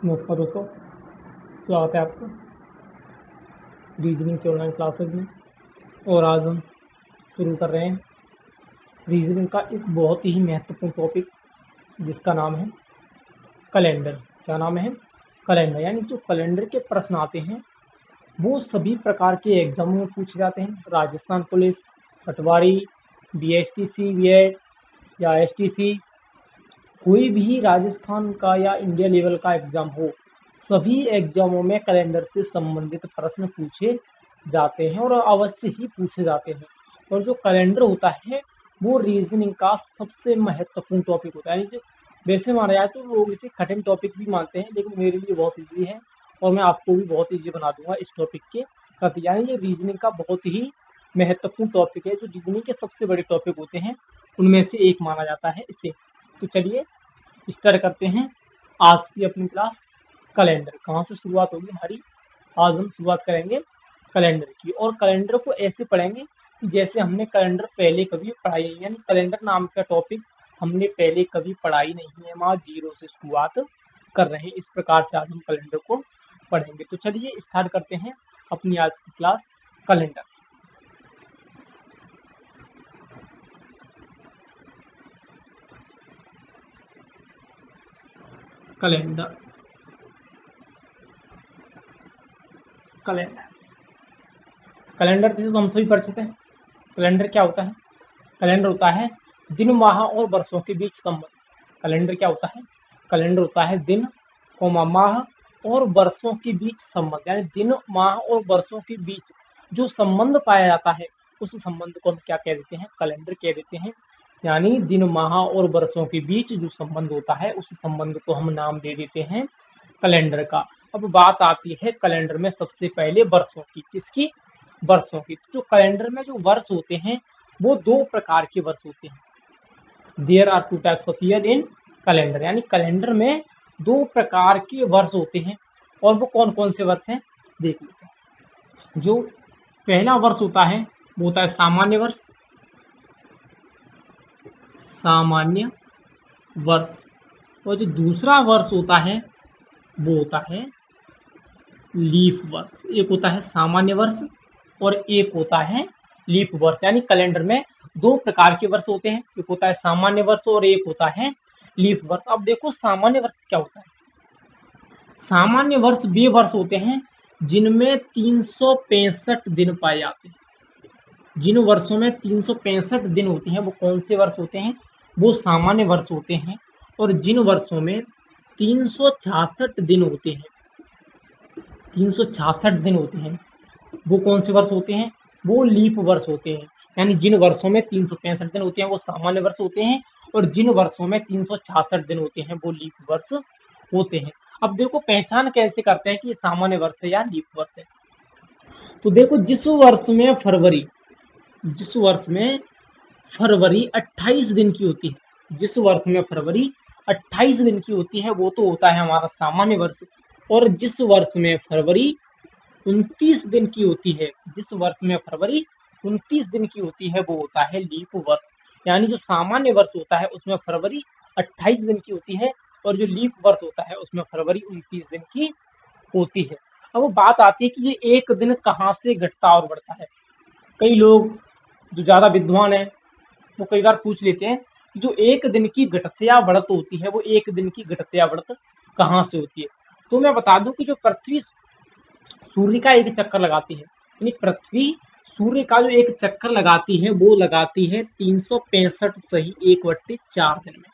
नमस्कार दोस्तों, स्वागत है आपका रीजनिंग के ऑनलाइन क्लासेज में। और आज हम शुरू कर रहे हैं रीजनिंग का एक बहुत ही महत्वपूर्ण टॉपिक, जिसका नाम है कैलेंडर। क्या नाम है? कैलेंडर। यानी जो कैलेंडर के प्रश्न आते हैं वो सभी प्रकार के एग्जामों में पूछे जाते हैं। राजस्थान पुलिस, पटवारी, बीएसटीसी, बीएड या एसटीसी, कोई भी राजस्थान का या इंडिया लेवल का एग्जाम हो, सभी एग्जामों में कैलेंडर से संबंधित प्रश्न पूछे जाते हैं और अवश्य ही पूछे जाते हैं। और जो कैलेंडर होता है वो रीजनिंग का सबसे महत्वपूर्ण टॉपिक होता है। वैसे माना जाए तो लोग इसे कठिन टॉपिक भी मानते हैं, लेकिन मेरे लिए बहुत ईजी है और मैं आपको भी बहुत ईजी बना दूंगा इस टॉपिक के प्रति। यानी ये रीजनिंग का बहुत ही महत्वपूर्ण टॉपिक है। जो रीजनिंग के सबसे बड़े टॉपिक होते हैं उनमें से एक माना जाता है इसे। तो चलिए स्टार्ट करते हैं आज की अपनी क्लास। कैलेंडर कहाँ से शुरुआत होगी हमारी? आज हम शुरुआत करेंगे कैलेंडर की, और कैलेंडर को ऐसे पढ़ेंगे कि जैसे हमने कैलेंडर पहले कभी पढ़ाई नहीं। यानी कैलेंडर नाम का टॉपिक हमने पहले कभी पढ़ाई नहीं है, हम आज जीरो से शुरुआत कर रहे हैं। इस प्रकार से आज हम कैलेंडर को पढ़ेंगे। तो चलिए स्टार्ट करते हैं अपनी आज की class calendar. Calendar calendar calendar से तो हम सभी परिचित हैं। कैलेंडर क्या होता है? कैलेंडर होता है दिन, माह और वर्षों के बीच संबंध। कैलेंडर क्या होता है? कैलेंडर होता है दिन, माह और वर्षों के बीच संबंध। यानी दिन, माह और वर्षों के बीच जो संबंध पाया जाता है उस संबंध को हम क्या कह देते हैं? कैलेंडर कह देते हैं। यानी दिन, माह और वर्षों के बीच जो संबंध होता है उस संबंध को हम नाम दे देते हैं कैलेंडर का। अब बात आती है कैलेंडर में सबसे पहले वर्षों की। किसकी? वर्षों की। जो कैलेंडर में जो वर्ष होते हैं वो दो प्रकार के वर्ष होते हैं। There are two types of year in calendar. यानी कैलेंडर में दो प्रकार के वर्ष होते हैं। और वो कौन कौन से वर्ष हैं देख लेते हैं। जो पहला वर्ष होता है वो होता है सामान्य वर्ष। सामान्य वर्ष। और जो दूसरा वर्ष होता है वो होता है लीप वर्ष। एक होता है सामान्य वर्ष और एक होता है लीप वर्ष। यानी कैलेंडर में दो प्रकार के वर्ष होते हैं, एक होता है सामान्य वर्ष और एक होता है लीप वर्ष। अब देखो सामान्य वर्ष क्या होता है। सामान्य वर्ष वे वर्ष होते हैं जिनमें 365 दिन पाए जाते हैं। जिन वर्षों में 365 दिन होते हैं वो कौन से वर्ष होते हैं? वो सामान्य वर्ष होते हैं। और जिन वर्षों में 366 दिन होते हैं, 366 दिन होते हैं, वो कौन से वर्ष होते हैं? वो लीप वर्ष होते हैं। यानी जिन वर्षों में 365 दिन होते हैं वो सामान्य वर्ष होते हैं, और जिन वर्षों में 366 दिन होते हैं वो लीप वर्ष होते हैं। अब देखो पहचान कैसे करते हैं कि ये सामान्य वर्ष है या लीप वर्ष है। तो देखो जिस वर्ष में फरवरी 28 दिन की होती है, जिस वर्ष में फरवरी 28 दिन की होती है वो तो होता है हमारा सामान्य वर्ष। और जिस वर्ष में फरवरी 29 दिन की होती है, जिस वर्ष में फरवरी 29 दिन की होती है वो होता है लीप वर्ष। यानी जो सामान्य वर्ष होता है उसमें फरवरी 28 दिन की होती है, और जो लीप वर्ष होता है उसमें फरवरी 29 दिन की होती है। अब वो बात आती है कि ये एक दिन कहाँ से घटता और बढ़ता है। कई लोग जो ज्यादा विद्वान है वो कई बार पूछ लेते हैं कि जो एक दिन की घटत या बढ़त होती है वो एक दिन की घटत या बढ़त कहाँ से होती है। तो मैं बता दूं कि जो पृथ्वी सूर्य का एक चक्कर लगाती है, यानी पृथ्वी सूर्य का जो एक चक्कर लगाती है वो लगाती है 365 सही 1/4 दिन में।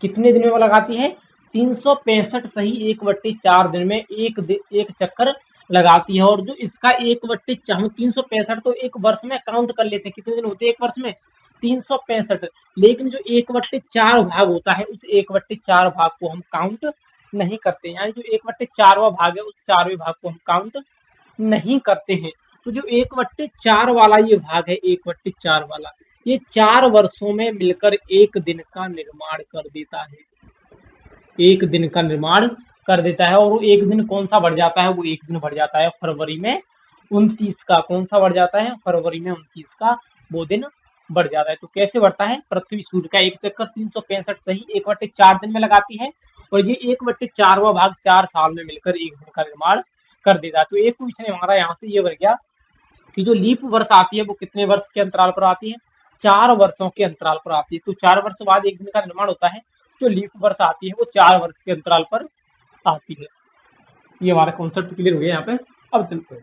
कितने दिन में वो लगाती है? 365 सही 1/4 दिन में एक चक्कर लगाती है। और जो इसका 1/4 365 तो एक वर्ष में काउंट कर लेते हैं, कितने दिन होते हैं एक वर्ष में? 365। लेकिन जो 1/4 भाग होता है उस 1/4 भाग को हम काउंट नहीं करते। यानी जो 1/4वां भाग है उस 4वें भाग को हम काउंट नहीं करते हैं। तो जो 1/4 वाला ये भाग है, 1/4 वाला, ये 4 वर्षों में मिलकर एक दिन का निर्माण कर देता है। एक दिन का निर्माण कर देता है। और वो एक दिन कौन सा बढ़ जाता है? वो एक दिन बढ़ जाता है फरवरी में 29 का। कौन सा बढ़ जाता है? फरवरी में 29 का वो दिन बढ़ जाता है। तो कैसे बढ़ता है? पृथ्वी सूर्य का एक चक्कर 365 सही 1/4 दिन में लगाती है और ये 1/4वां भाग 4 साल में मिलकर एक दिन का निर्माण कर देता है। तो एक क्वेश्चन हमारा यहाँ से ये बन गया कि जो लीप वर्ष आती है वो कितने वर्ष के अंतराल पर आती है? 4 वर्षों के अंतराल पर आती है। तो 4 वर्ष बाद एक दिन का निर्माण होता है। जो लीप वर्ष आती है वो 4 वर्ष के अंतराल पर आती है। ये हमारा कॉन्सेप्ट क्लियर हो गया यहाँ पे। अब चलते हैं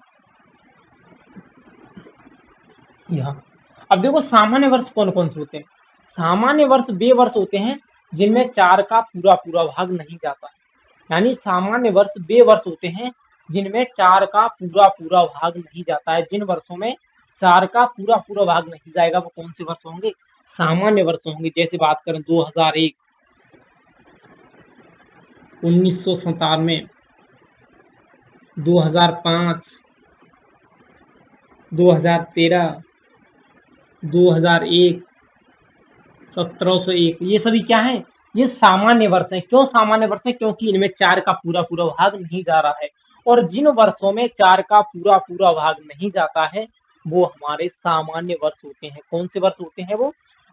यहाँ। अब देखो सामान्य वर्ष कौन कौन से होते हैं? सामान्य वर्ष वे वर्ष होते हैं जिनमें 4 का पूरा पूरा भाग नहीं जाता है। यानी सामान्य वर्ष वे वर्ष होते हैं जिनमें 4 का पूरा पूरा भाग नहीं जाता है। जिन वर्षों में 4 का पूरा पूरा भाग नहीं जाएगा वो कौन से वर्ष होंगे? सामान्य वर्ष होंगे। जैसे बात करें 2001, 1997, 2005, 2013, 2001, 1701, ये सभी क्या है? ये सामान्य वर्ष हैं। क्यों सामान्य वर्ष है? क्योंकि इनमें 4 का पूरा पूरा भाग नहीं जा रहा है। और जिन वर्षों में 4 का पूरा पूरा भाग नहीं जाता है वो हमारे सामान्य वर्ष होते हैं। कौन से वर्ष होते हैं?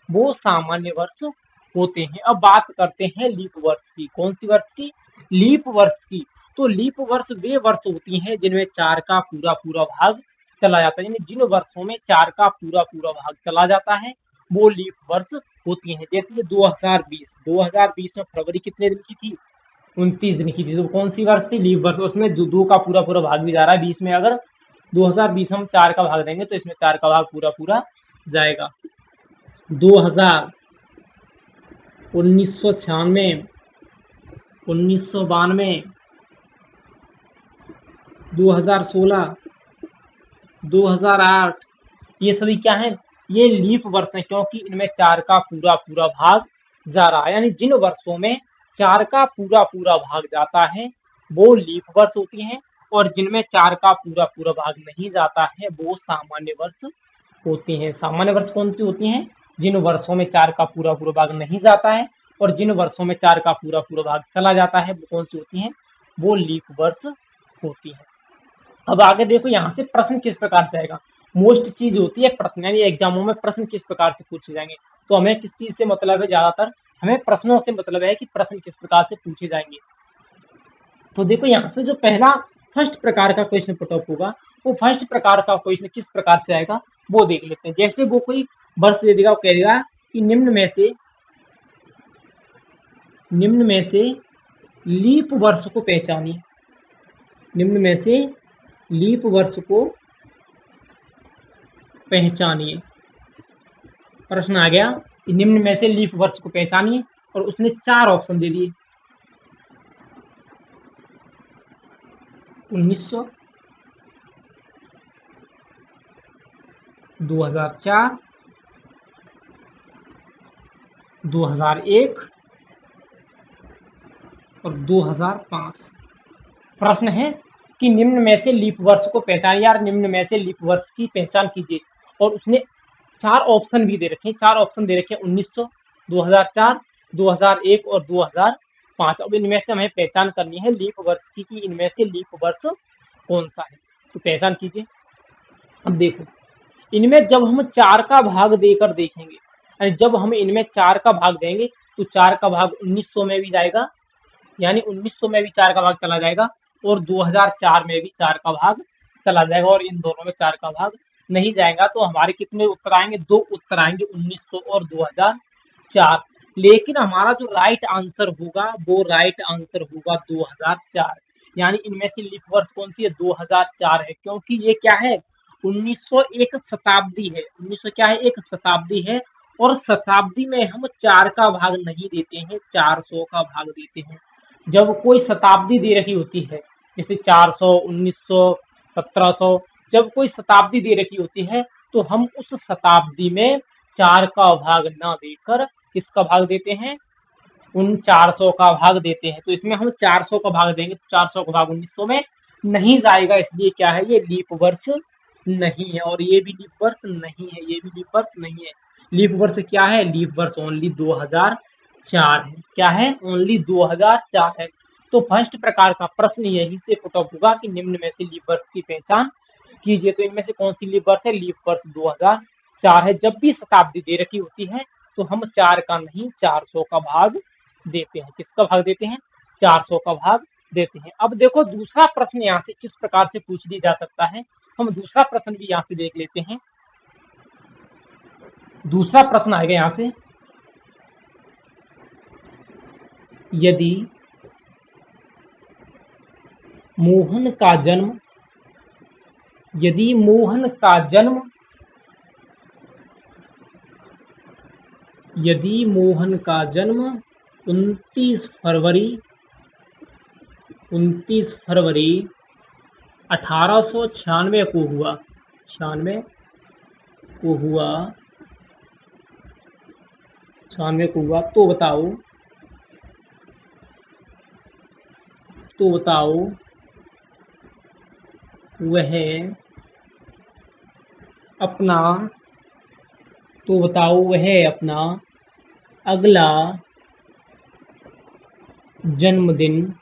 वो सामान्य वर्ष होते हैं। अब बात करते हैं लीप वर्ष की। कौन सी वर्ष की? लीप वर्ष की। तो लीप वर्ष वे वर्ष होती हैं जिनमें 4 का पूरा पूरा भाग चला जाता है। यानी जिन वर्षों में 4 का पूरा पूरा भाग चला जाता है वो लीप वर्ष होती हैं। जैसे ये 2020 में फरवरी कितने दिन की थी? 29 दिन की थी। तो कौन सी वर्ष थी? लीप वर्ष। उसमें दो का पूरा पूरा भाग भी जा रहा है। 20 में अगर 2020 हम 4 का भाग देंगे तो इसमें 4 का भाग पूरा पूरा जाएगा। 2000, 1996, 1992, 2016, 2008, ये सभी क्या है? ये लीप वर्ष हैं क्योंकि इनमें 4 का पूरा पूरा भाग जा रहा है। यानी जिन वर्षों में 4 का पूरा पूरा भाग जाता है वो लीप वर्ष होती हैं और जिनमें 4 का पूरा पूरा भाग नहीं जाता है वो सामान्य वर्ष होते हैं। सामान्य वर्ष कौन सी होती हैं? जिन वर्षों में 4 का पूरा पूरा भाग नहीं जाता है और जिन वर्षों में 4 का पूरा पूरा भाग चला जाता है वो कौन सी होती हैं? वो लीप वर्ष होती है। अब आगे देखो यहाँ से प्रश्न किस प्रकार से आएगा। मोस्ट चीज होती है प्रश्न, यानी एग्जामों में प्रश्न किस प्रकार से पूछे जाएंगे। तो हमें किस चीज से मतलब है? ज्यादातर हमें प्रश्नों से मतलब है कि प्रश्न किस प्रकार से पूछे जाएंगे। तो देखो यहाँ से जो पहला फर्स्ट प्रकार का क्वेश्चन पुटअप होगा वो फर्स्ट प्रकार का क्वेश्चन किस प्रकार से आएगा वो देख लेते हैं। जैसे वो कोई वर्ष दे देगा, वो कह देगा कि निम्न में से लीप वर्ष को पहचानिए। निम्न में से लीप वर्ष को पहचानिए। प्रश्न आ गया कि निम्न में से लीप वर्ष को पहचानिए और उसने 4 ऑप्शन दे दिए। 1900, 2004, 2001 और 2005। प्रश्न है कि निम्न में से लीप वर्ष को पहचानिए। यार निम्न में से लीप वर्ष की पहचान कीजिए और उसने 4 ऑप्शन भी दे रखे हैं। 4 ऑप्शन दे रखे हैं 1900, 2004, 2001 और 2005। अब इनमें से हमें पहचान करनी है लीप वर्ष की कि इनमें से लीप वर्ष कौन सा है। तो पहचान कीजिए। अब देखो इनमें जब हम 4 का भाग देकर देखेंगे, यानी जब हम इनमें 4 का भाग देंगे तो 4 का भाग 1900 में भी जाएगा, यानी 1900 में भी 4 का भाग चला जाएगा और 2004 में भी 4 का भाग चला जाएगा और इन दोनों में 4 का भाग नहीं जाएगा। तो हमारे कितने उत्तर आएंगे? 2 उत्तर आएंगे, 1900 और 2004। लेकिन हमारा जो राइट आंसर होगा वो राइट आंसर होगा 2004। यानी इनमें से लीप वर्ष कौन सी है? 2004 है। क्योंकि ये क्या है? 1900 एक शताब्दी है। 1900 क्या है? एक शताब्दी है और शताब्दी में हम 4 का भाग नहीं देते हैं, 400 का भाग देते हैं। जब कोई शताब्दी दे रही होती है, जैसे 400, 1900, 1700, जब कोई शताब्दी दे रखी होती है तो हम उस शताब्दी में 4 का भाग ना देकर किसका भाग देते हैं? उन 400 का भाग देते हैं। तो इसमें हम 400 का भाग देंगे तो 400 का भाग 1900 में नहीं जाएगा, इसलिए क्या है? ये लीप वर्ष नहीं है और ये भी लीप वर्ष नहीं है, ये भी लीप वर्ष नहीं है। लीप वर्ष क्या है? लीप वर्ष ओनली 2004 है। क्या है? ओनली 2004 है। तो फर्स्ट प्रकार का प्रश्न यही से पुटअप होगा कि निम्न में से लीप वर्ष की पहचान कीजिए। तो इनमें से कौन सी लीप वर्ष है? लीप वर्ष 2004 4 है। जब भी शताब्दी दे रखी होती है तो हम 4 का नहीं 400 का भाग देते हैं। किसका भाग देते हैं? 400 का भाग देते हैं। अब देखो दूसरा प्रश्न यहाँ से किस प्रकार से पूछ लिया जा सकता है, हम दूसरा प्रश्न भी यहाँ से देख लेते हैं। दूसरा प्रश्न आएगा यहाँ से, यदि मोहन का जन्म 29 फरवरी 1896 को हुआ, तो बताओ वह अपना अगला जन्मदिन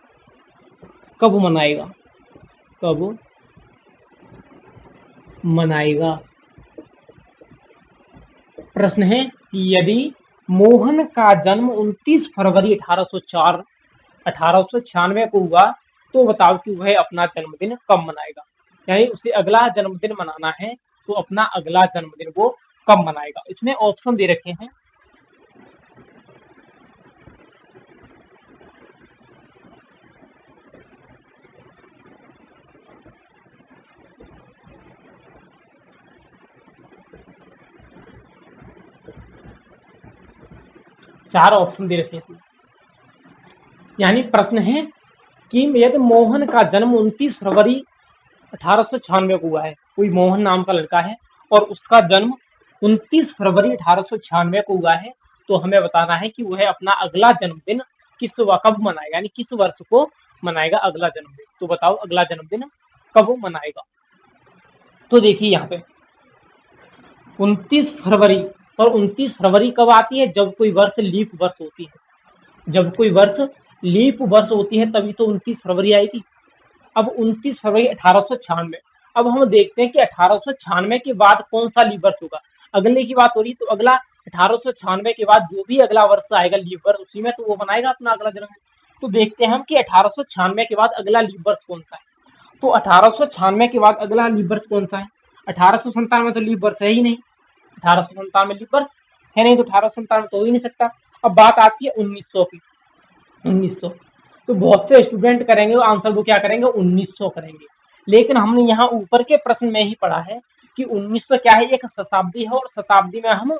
कब मनाएगा? प्रश्न है कि यदि मोहन का जन्म 29 फरवरी 1896 को हुआ तो बताओ कि वह अपना जन्मदिन कब मनाएगा। यानी उसे अगला जन्मदिन मनाना है तो अपना अगला जन्मदिन वो कब मनाएगा। इसमें ऑप्शन दे रखे हैं, चार ऑप्शन दे रखे हैं। यानी प्रश्न है कि यदि मोहन का जन्म 29 फरवरी 1896 को हुआ है, कोई मोहन नाम का लड़का है और उसका जन्म 29 फरवरी 1896 को हुआ है, तो हमें बताना है कि वह अपना अगला जन्मदिन कब मनाएगा, यानी किस वर्ष को मनाएगा अगला जन्मदिन। तो बताओ अगला जन्मदिन कब मनाएगा। तो देखिए यहाँ पे 29 फरवरी, और 29 फरवरी कब आती है? जब कोई वर्ष लीप वर्ष होती है। जब कोई वर्ष लीप वर्ष होती है तभी तो 29 फरवरी आएगी। अब 29 फरवरी 1896, अब हम देखते हैं कि 1896 के बाद कौन सा लीप वर्ष होगा। अगले की बात हो रही तो अगला 1896 के बाद जो भी अगला वर्ष आएगा लीप वर्ष, उसी में तो वो बनाएगा अपना अगला जन्मदिन। तो देखते हैं हम कि 1896 के बाद अगला लीप वर्ष कौन सा है। तो 1896 के बाद अगला लीप वर्ष कौन सा है? 1897 में तो लीप वर्ष है ही नहीं, 1897 में लीप वर्ष है नहीं, तो 1897 तो हो ही नहीं सकता। अब बात आती है 1900 की। 1900 तो बहुत से स्टूडेंट करेंगे आंसर वो क्या करेंगे 1900 करेंगे, लेकिन हमने यहाँ ऊपर के प्रश्न में ही पढ़ा है कि 1900 क्या है, एक शताब्दी है और शताब्दी में हम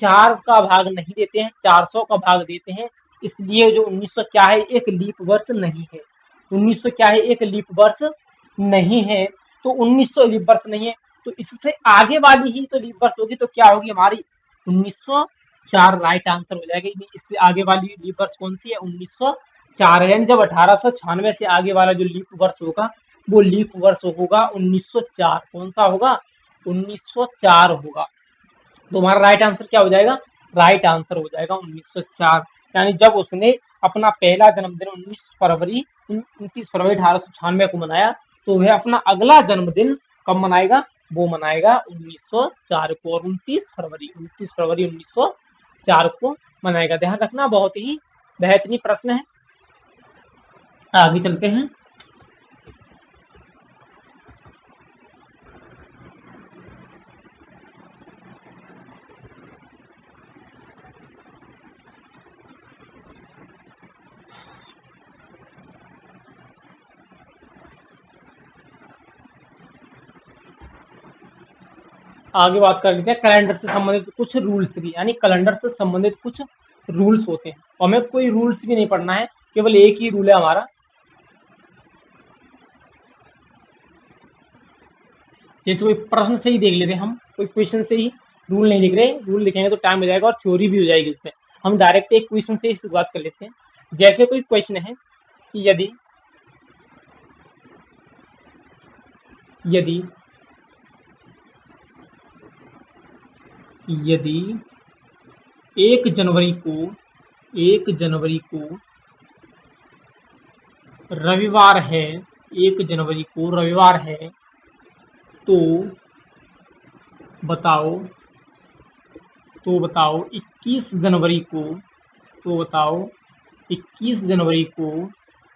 4 का भाग नहीं देते हैं, 400 का भाग देते हैं। इसलिए जो 1900 क्या है, एक लीप वर्ष नहीं है। 1900 क्या है, एक लीप वर्ष नहीं है। तो 1900 लीप वर्ष नहीं है, तो इससे आगे वाली ही तो लीप वर्ष होगी, तो क्या होगी हमारी 1904 राइट आंसर हो जाएगा। इससे आगे वाली लीप वर्ष कौन सी है? 1904 है। जब 1896 से आगे वाला जो लीप वर्ष होगा वो लीप वर्ष होगा 1904। कौन सा होगा? 1904 होगा। तो हमारा राइट आंसर क्या हो जाएगा? राइट आंसर हो जाएगा 1904। यानी जब उसने अपना पहला जन्मदिन 29 फरवरी 1896 को मनाया, तो वह अपना अगला जन्मदिन कब मनाएगा? वो मनाएगा 1904 को, और 29 फरवरी 1904 को मनाएगा। ध्यान रखना, बहुत ही बेहतरीन प्रश्न है। आगे चलते हैं। आगे बात कर लेते हैं कैलेंडर से संबंधित कुछ रूल्स की। यानी कैलेंडर से संबंधित कुछ रूल्स होते हैं, और हमें कोई रूल्स भी नहीं पढ़ना है, केवल एक ही रूल है हमारा। जैसे कोई प्रश्न से ही देख लेते हैं हम, कोई क्वेश्चन से ही रूल नहीं लिख रहे। रूल लिखेंगे तो टाइम हो जाएगा और थ्योरी भी हो जाएगी उसमें। हम डायरेक्ट एक क्वेश्चन से ही शुरुआत कर लेते हैं। जैसे कोई क्वेश्चन है कि यदि 1 जनवरी को रविवार है, 1 जनवरी को रविवार है, तो बताओ तो बताओ 21 जनवरी को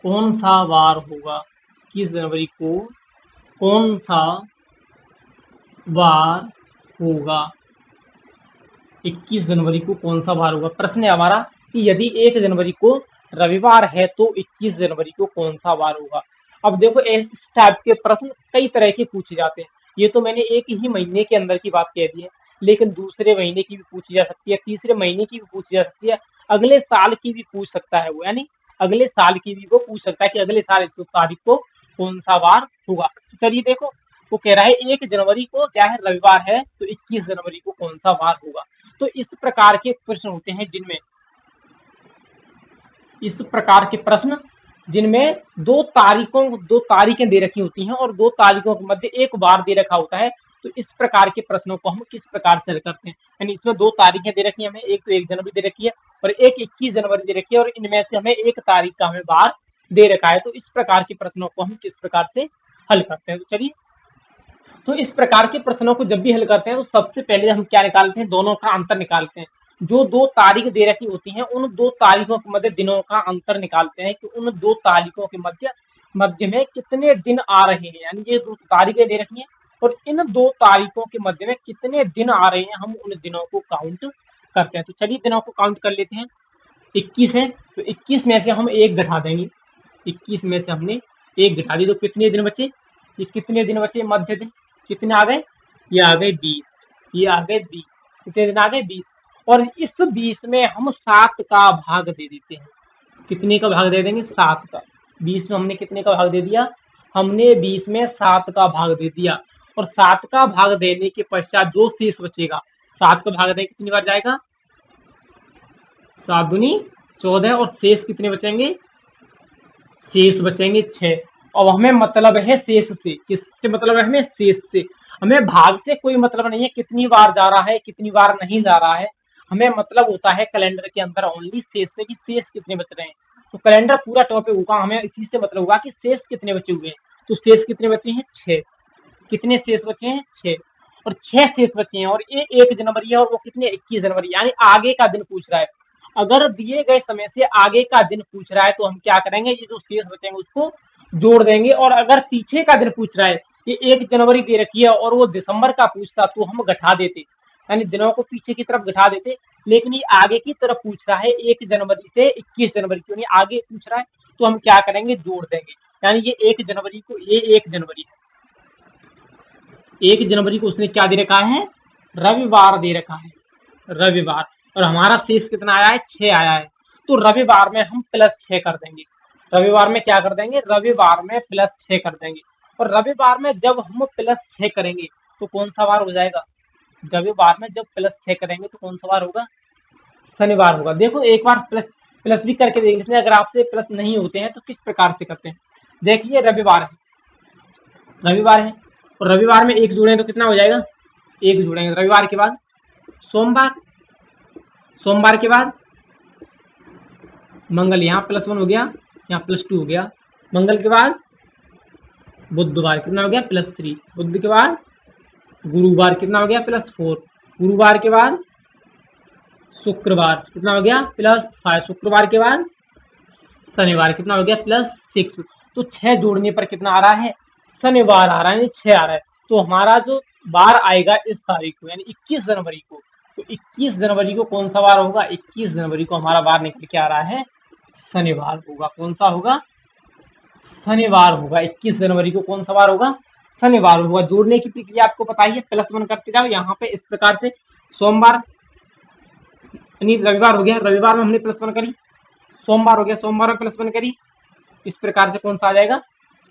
कौन सा वार होगा? 21 जनवरी को कौन सा वार होगा? 21 जनवरी को कौन सा वार होगा? प्रश्न है हमारा कि यदि 1 जनवरी को रविवार है तो 21 जनवरी को कौन सा वार होगा? अब देखो इस टाइप के प्रश्न कई तरह के पूछे जाते हैं। ये तो मैंने एक ही महीने के अंदर की बात कह दी है, लेकिन दूसरे महीने की भी पूछी जा सकती है, तीसरे महीने की भी पूछी जा सकती है, अगले साल की भी पूछ सकता है वो, यानी अगले साल की भी वो पूछ सकता है कि अगले साल इस तारीख को कौन सा वार होगा। तो चलिए देखो, वो कह रहा है 1 जनवरी को क्या है, रविवार है, तो 21 जनवरी को कौन सा वार होगा? तो इस प्रकार के प्रश्न होते हैं जिनमें दो तारीखें दे रखी होती हैं और दो तारीखों के मध्य एक वार दे रखा होता है। तो इस प्रकार के प्रश्नों को हम किस प्रकार से हल करते हैं? यानी इसमें दो तारीखें दे रखी है हमें, एक तो 1 जनवरी दे रखी है और एक 21 जनवरी दे रखी है, और इनमें से हमें एक तारीख का हमें वार दे रखा है। तो इस प्रकार के प्रश्नों को हम किस प्रकार से हल करते हैं? तो चलिए, तो इस प्रकार के प्रश्नों को जब भी हल करते हैं तो सबसे पहले हम क्या निकालते हैं? दोनों का अंतर निकालते हैं। जो दो तारीख दे रखी होती हैं उन दो तारीखों के मध्य दिनों का अंतर निकालते हैं कि उन दो तारीखों के मध्य में कितने दिन आ रहे हैं। यानी ये दो तारीखें दे रखी हैं और इन दो तारीखों के मध्य में कितने दिन आ रहे हैं, हम उन दिनों को काउंट करते हैं। तो चलिए दिनों को काउंट कर लेते हैं। 21 है तो 21 में से हम एक घटा देंगे, 21 में से हमने एक घटा दी तो कितने दिन बचे? ये कितने दिन बचे? मध्य दिन कितने आ गए? ये आ गए 20, ये आ गए 20, कितने दिन आ गए? 20। और इस 20 में हम 7 का भाग दे देते हैं। कितने का भाग दे देंगे? 7 का। 20 में हमने कितने का भाग दे दिया? हमने 20 में 7 का भाग दे दिया, और 7 का भाग देने के पश्चात जो शेष बचेगा, 7 का भाग देने कितनी बार जाएगा? 7 दूनी 14, और शेष कितने बचेंगे? शेष बचेंगे 6। और हमें मतलब है शेष से, किससे मतलब है? हमें शेष से। हमें भाग से कोई मतलब नहीं है कितनी बार जा रहा है कितनी बार नहीं जा रहा है, हमें मतलब होता है कैलेंडर के अंदर ओनली शेष से कि शेष कितने बच रहे हैं। तो कैलेंडर पूरा टॉपिक होगा, हमें इसी से मतलब होगा कि शेष कितने बचे हुए हैं। तो शेष कितने बचे हैं? 6। कितने शेष बचे हैं? 6। और 6 शेष बचे हैं, और ये 1 जनवरी है और वो कितने? 21 जनवरी, यानी आगे का दिन पूछ रहा है। अगर दिए गए समय से आगे का दिन पूछ रहा है तो हम क्या करेंगे? ये जो शेष बचेंगे उसको जोड़ देंगे। और अगर पीछे का दिन पूछ रहा है, ये 1 जनवरी दे रखी है और वो दिसंबर का पूछता तो हम घटा देते, यानी दिनों को पीछे की तरफ घटा देते। लेकिन ये आगे की तरफ पूछ रहा है, 1 जनवरी से 21 जनवरी क्यों नहीं आगे पूछ रहा है, तो हम क्या करेंगे? जोड़ देंगे। यानी ये 1 जनवरी को, ये 1 जनवरी है, 1 जनवरी को उसने क्या दे रखा है? रविवार दे रखा है, रविवार। और हमारा शेष कितना आया है? 6 आया है। तो रविवार में हम +6 कर देंगे। रविवार में क्या कर देंगे? रविवार में +6 कर देंगे। और रविवार में जब हम +6 करेंगे तो कौन सा वार हो जाएगा? रविवार में जब +6 करेंगे तो कौन सा वार होगा? शनिवार होगा। देखो एक बार प्लस प्लस भी करके देख लेते हैं, अगर आपसे प्लस नहीं होते हैं तो किस प्रकार से करते हैं। देखिए रविवार है, रविवार है, और रविवार में 1 जोड़ें तो कितना हो जाएगा? 1 जोड़ेंगे। रविवार के बाद सोमवार, सोमवार के बाद मंगल, यहाँ +1 हो गया, यहाँ +2 हो गया। मंगल के बाद बुधवार, कितना हो गया? +3। बुध के बाद गुरुवार, कितना हो गया? +4। गुरुवार के बाद शुक्रवार, कितना हो गया? +5। शुक्रवार के बाद शनिवार, कितना हो गया? +6। तो 6 जोड़ने पर कितना आ रहा है? शनिवार आ रहा है, 6 आ रहा है। तो हमारा जो बार आएगा इस तारीख को, यानी 21 जनवरी को, तो 21 जनवरी को कौन सा वार होगा? 21 जनवरी को हमारा वार निकल के आ रहा है शनिवार होगा। कौन सा होगा? शनिवार होगा। 21 जनवरी को कौन सा वार होगा? शनिवार होगा। जोड़ने की प्रक्रिया आपको पता ही है, +1 करते जाओ। यहाँ पे इस प्रकार से सोमवार यानी रविवार हो गया, रविवार में हमने +1 करी, सोमवार हो गया, सोमवार में +1 करी। इस प्रकार से कौन सा आ जाएगा?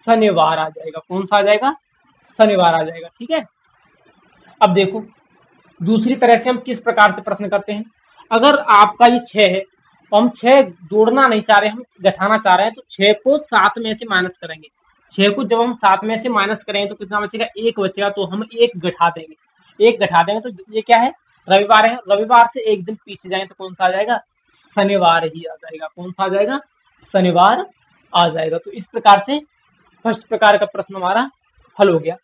शनिवार आ जाएगा। कौन सा आ जाएगा? शनिवार आ जाएगा। ठीक है। अब देखो दूसरी तरह से हम किस प्रकार से प्रश्न करते हैं। अगर आपका ये 6 है तो हम 6 जोड़ना नहीं चाह रहे, हम घटाना चाह रहे हैं, तो 6 को 7 में से माइनस करेंगे। 6 को जब हम 7 में से माइनस करेंगे तो कितना बचेगा? 1 बचेगा। तो हम 1 घटा देंगे, 1 घटा देंगे। तो ये क्या है? रविवार है। रविवार से एक दिन पीछे जाए तो कौन सा आ जाएगा? शनिवार ही आ जाएगा। कौन सा आ जाएगा? शनिवार आ जाएगा। तो इस प्रकार से फर्स्ट प्रकार का प्रश्न हमारा हल हो गया।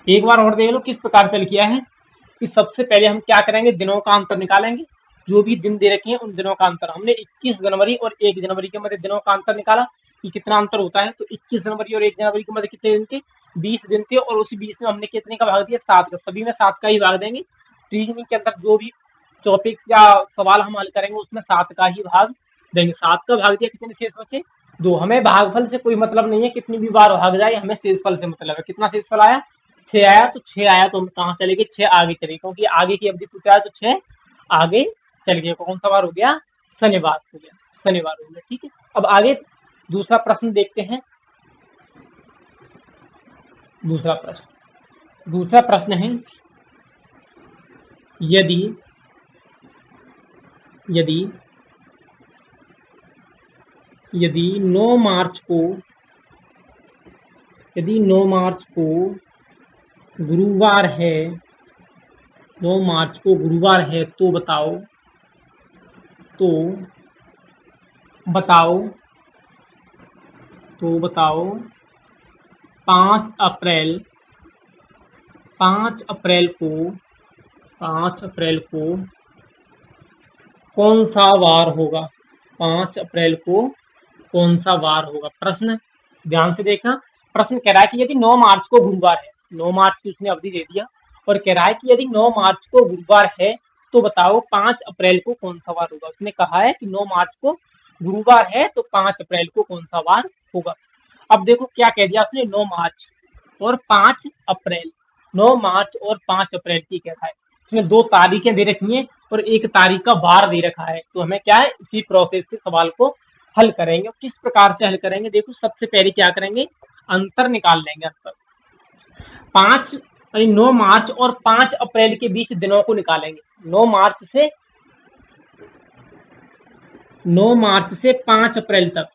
एक बार और देख लो किस प्रकार से हल किया है। कि सबसे पहले हम क्या करेंगे, दिनों का अंतर निकालेंगे। जो भी दिन दे रखे हैं उन दिनों का अंतर, हमने 21 जनवरी और 1 जनवरी के मध्य दिनों का अंतर निकाला कि कितना अंतर होता है। तो 21 जनवरी और 1 जनवरी के मध्य कितने दिन थे, 20 दिन थे, और उसी 20 में हमने कितने का भाग दिया, 7 का। सभी में 7 का ही भाग देंगे। रीजनिंग के अंदर जो भी टॉपिक या सवाल हम हल करेंगे उसमें 7 का ही भाग देंगे। 7 का भाग दिया, कितने शेष बचे, 2। हमें भागफल से कोई मतलब नहीं है, कितनी भी बार भाग जाए, हमें शेषफल से मतलब है। कितना शेषफल आया, 6 आया। तो 6 आया तो हम कहाँ चले गए, 6 आगे चले, क्योंकि आगे की अवधि पूछा है तो 6 आगे चल गए। कौन सा वार हो गया, शनिवार हो गया, शनिवार हो गया। ठीक है, अब आगे दूसरा प्रश्न देखते हैं। दूसरा प्रश्न है, यदि यदि यदि 9 मार्च को गुरुवार है, 9 मार्च को गुरुवार है, तो बताओ 5 अप्रैल 5 अप्रैल को कौन सा वार होगा, 5 अप्रैल को कौन सा वार होगा। प्रश्न ध्यान से देखना। प्रश्न कह रहा है कि यदि 9 मार्च को गुरुवार है, 9 मार्च की उसने अवधि दे दिया, और कह रहा है कि यदि 9 मार्च को गुरुवार है तो बताओ 5 अप्रैल को कौन सा वार होगा। उसने कहा है कि 9 मार्च को गुरुवार है तो 5 अप्रैल को कौन सा वार होगा। अब देखो क्या कह दिया उसने, 9 मार्च और 5 अप्रैल, 9 मार्च और 5 अप्रैल की कह रहा है। इसमें 2 तारीखें दे रखी हैं और 1 तारीख का वार दे रखा है। तो हमें क्या है, इसी प्रोसेस से सवाल को हल करेंगे। किस प्रकार से हल करेंगे, देखो सबसे पहले क्या करेंगे, अंतर निकाल लेंगे। अंतर 9 मार्च और 5 अप्रैल के बीच दिनों को निकालेंगे। 9 मार्च से 5 अप्रैल तक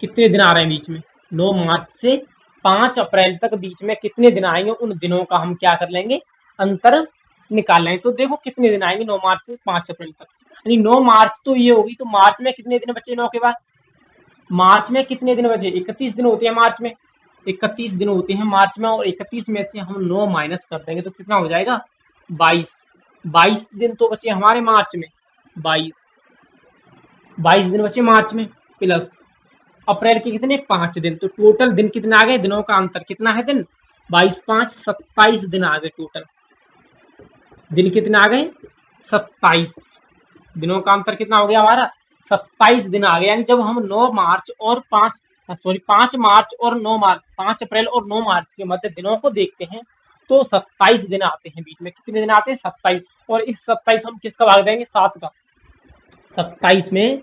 कितने दिन आ रहे हैं बीच में, 9 मार्च से 5 अप्रैल तक बीच में कितने दिन आएंगे, उन दिनों का हम क्या कर लेंगे, अंतर निकाल लेंगे। तो देखो कितने दिन आएंगे 9 मार्च से 5 अप्रैल तक, यानी 9 मार्च तो ये होगी। तो मार्च में कितने दिन बचे, 9 के बाद मार्च में कितने दिन बचे, 31 दिन होते हैं मार्च में, 31 दिन होते हैं मार्च में, और 31 में से हम 9 माइनस कर देंगे तो कितना हो जाएगा, 22 दिन तो बचे हमारे मार्च में, 22 दिन बचे मार्च में, प्लस अप्रैल के कितने, 5 दिन। तो टोटल दिन कितने आ गए, दिनों का अंतर कितना है, दिन 22 5 27 दिन आ गए। टोटल दिन कितने आ गए, 27। दिनों का अंतर कितना हो गया हमारा, 27 दिन आ गया। यानी जब हम 9 मार्च और 5 मार्च और 9 मार्च, 5 अप्रैल और 9 मार्च के मध्य दिनों को देखते हैं तो 27 दिन आते हैं बीच में। कितने दिन आते हैं, 27। और इस 27 हम किसका भाग देंगे, 7 का। 27 में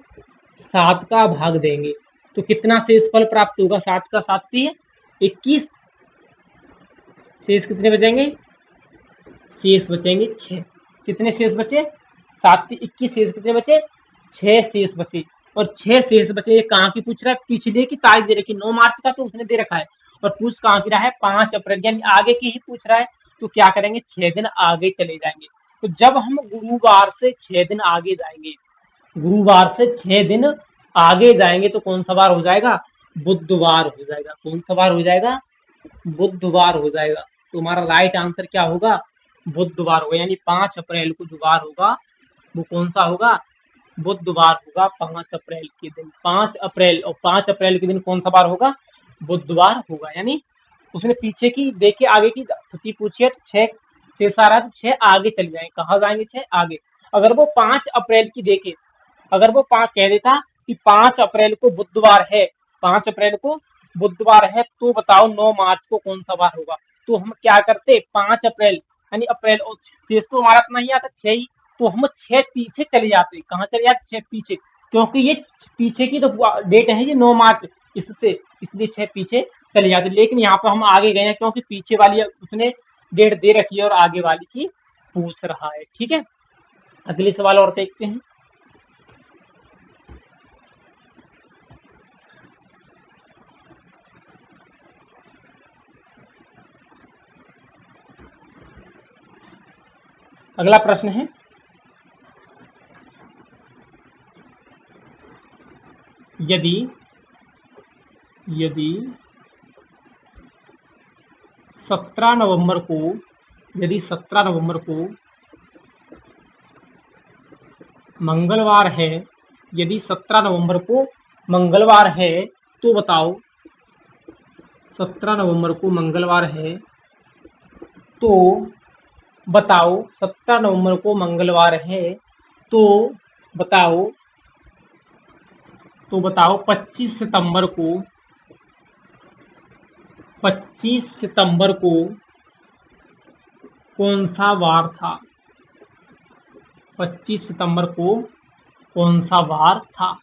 7 का भाग देंगे तो कितना शेषफल प्राप्त होगा, 7 का 7 है 21। शेष कितने बचेंगे, शेष बचेंगे 6। कितने शेष बचे, 7 से 21, शेष कितने बचे, 6 शेष बचे। और 6 शेष बचे, ये कहाँ की पूछ रहा है, पिछले की तारीख दे रखी, 9 मार्च का तो उसने दे रखा है, और पूछ कहाँ की रहा है, 5 अप्रैल, यानी आगे की ही पूछ रहा है। तो क्या करेंगे, 6 दिन आगे चले जाएंगे। तो जब हम गुरुवार से 6 दिन आगे जाएंगे, गुरुवार से 6 दिन आगे जाएंगे तो कौन सा वार हो जाएगा, बुधवार हो जाएगा। कौन सा वार हो जाएगा, बुधवार हो जाएगा। तो हमारा राइट आंसर क्या होगा, बुधवार होगा। यानी 5 अप्रैल को जो वार होगा वो कौन सा होगा, बुधवार होगा। 5 अप्रैल के दिन, 5 अप्रैल, और 5 अप्रैल के दिन कौन सा वार होगा, बुधवार होगा। यानी उसने पीछे की देखे आगे की स्थिति पूछी है तो 6 शेष आ रहा है तो 6 आगे चले जाएंगे। कहाँ जाएंगे, 6 आगे। अगर वो 5 अप्रैल की देखे, अगर वो 5 कह देता कि 5 अप्रैल को बुधवार है, 5 अप्रैल को बुधवार है, तो बताओ 9 मार्च को कौन सा वार होगा। तो हम क्या करते, 5 अप्रैल यानी अप्रैल, और शेष तो हमारा इतना ही आता 6 ही, तो हम 6 पीछे चले जाते। कहाँ चले जाते, 6 पीछे, क्योंकि ये पीछे की तो डेट है ये 9 मार्च, इससे इसलिए 6 पीछे चले जाते। लेकिन यहाँ पर हम आगे गए हैं क्योंकि पीछे वाली उसने डेट दे रखी है और आगे वाली की पूछ रहा है। ठीक है, अगले सवाल और देखते हैं। अगला प्रश्न है, यदि 17 नवंबर को यदि 17 नवंबर को मंगलवार है, यदि 17 नवंबर को मंगलवार है तो बताओ, 17 नवंबर को मंगलवार है तो बताओ, 17 नवंबर को मंगलवार है तो बताओ, 25 सितंबर को, 25 सितंबर को कौन सा वार था? 25 सितंबर को कौन सा वार था?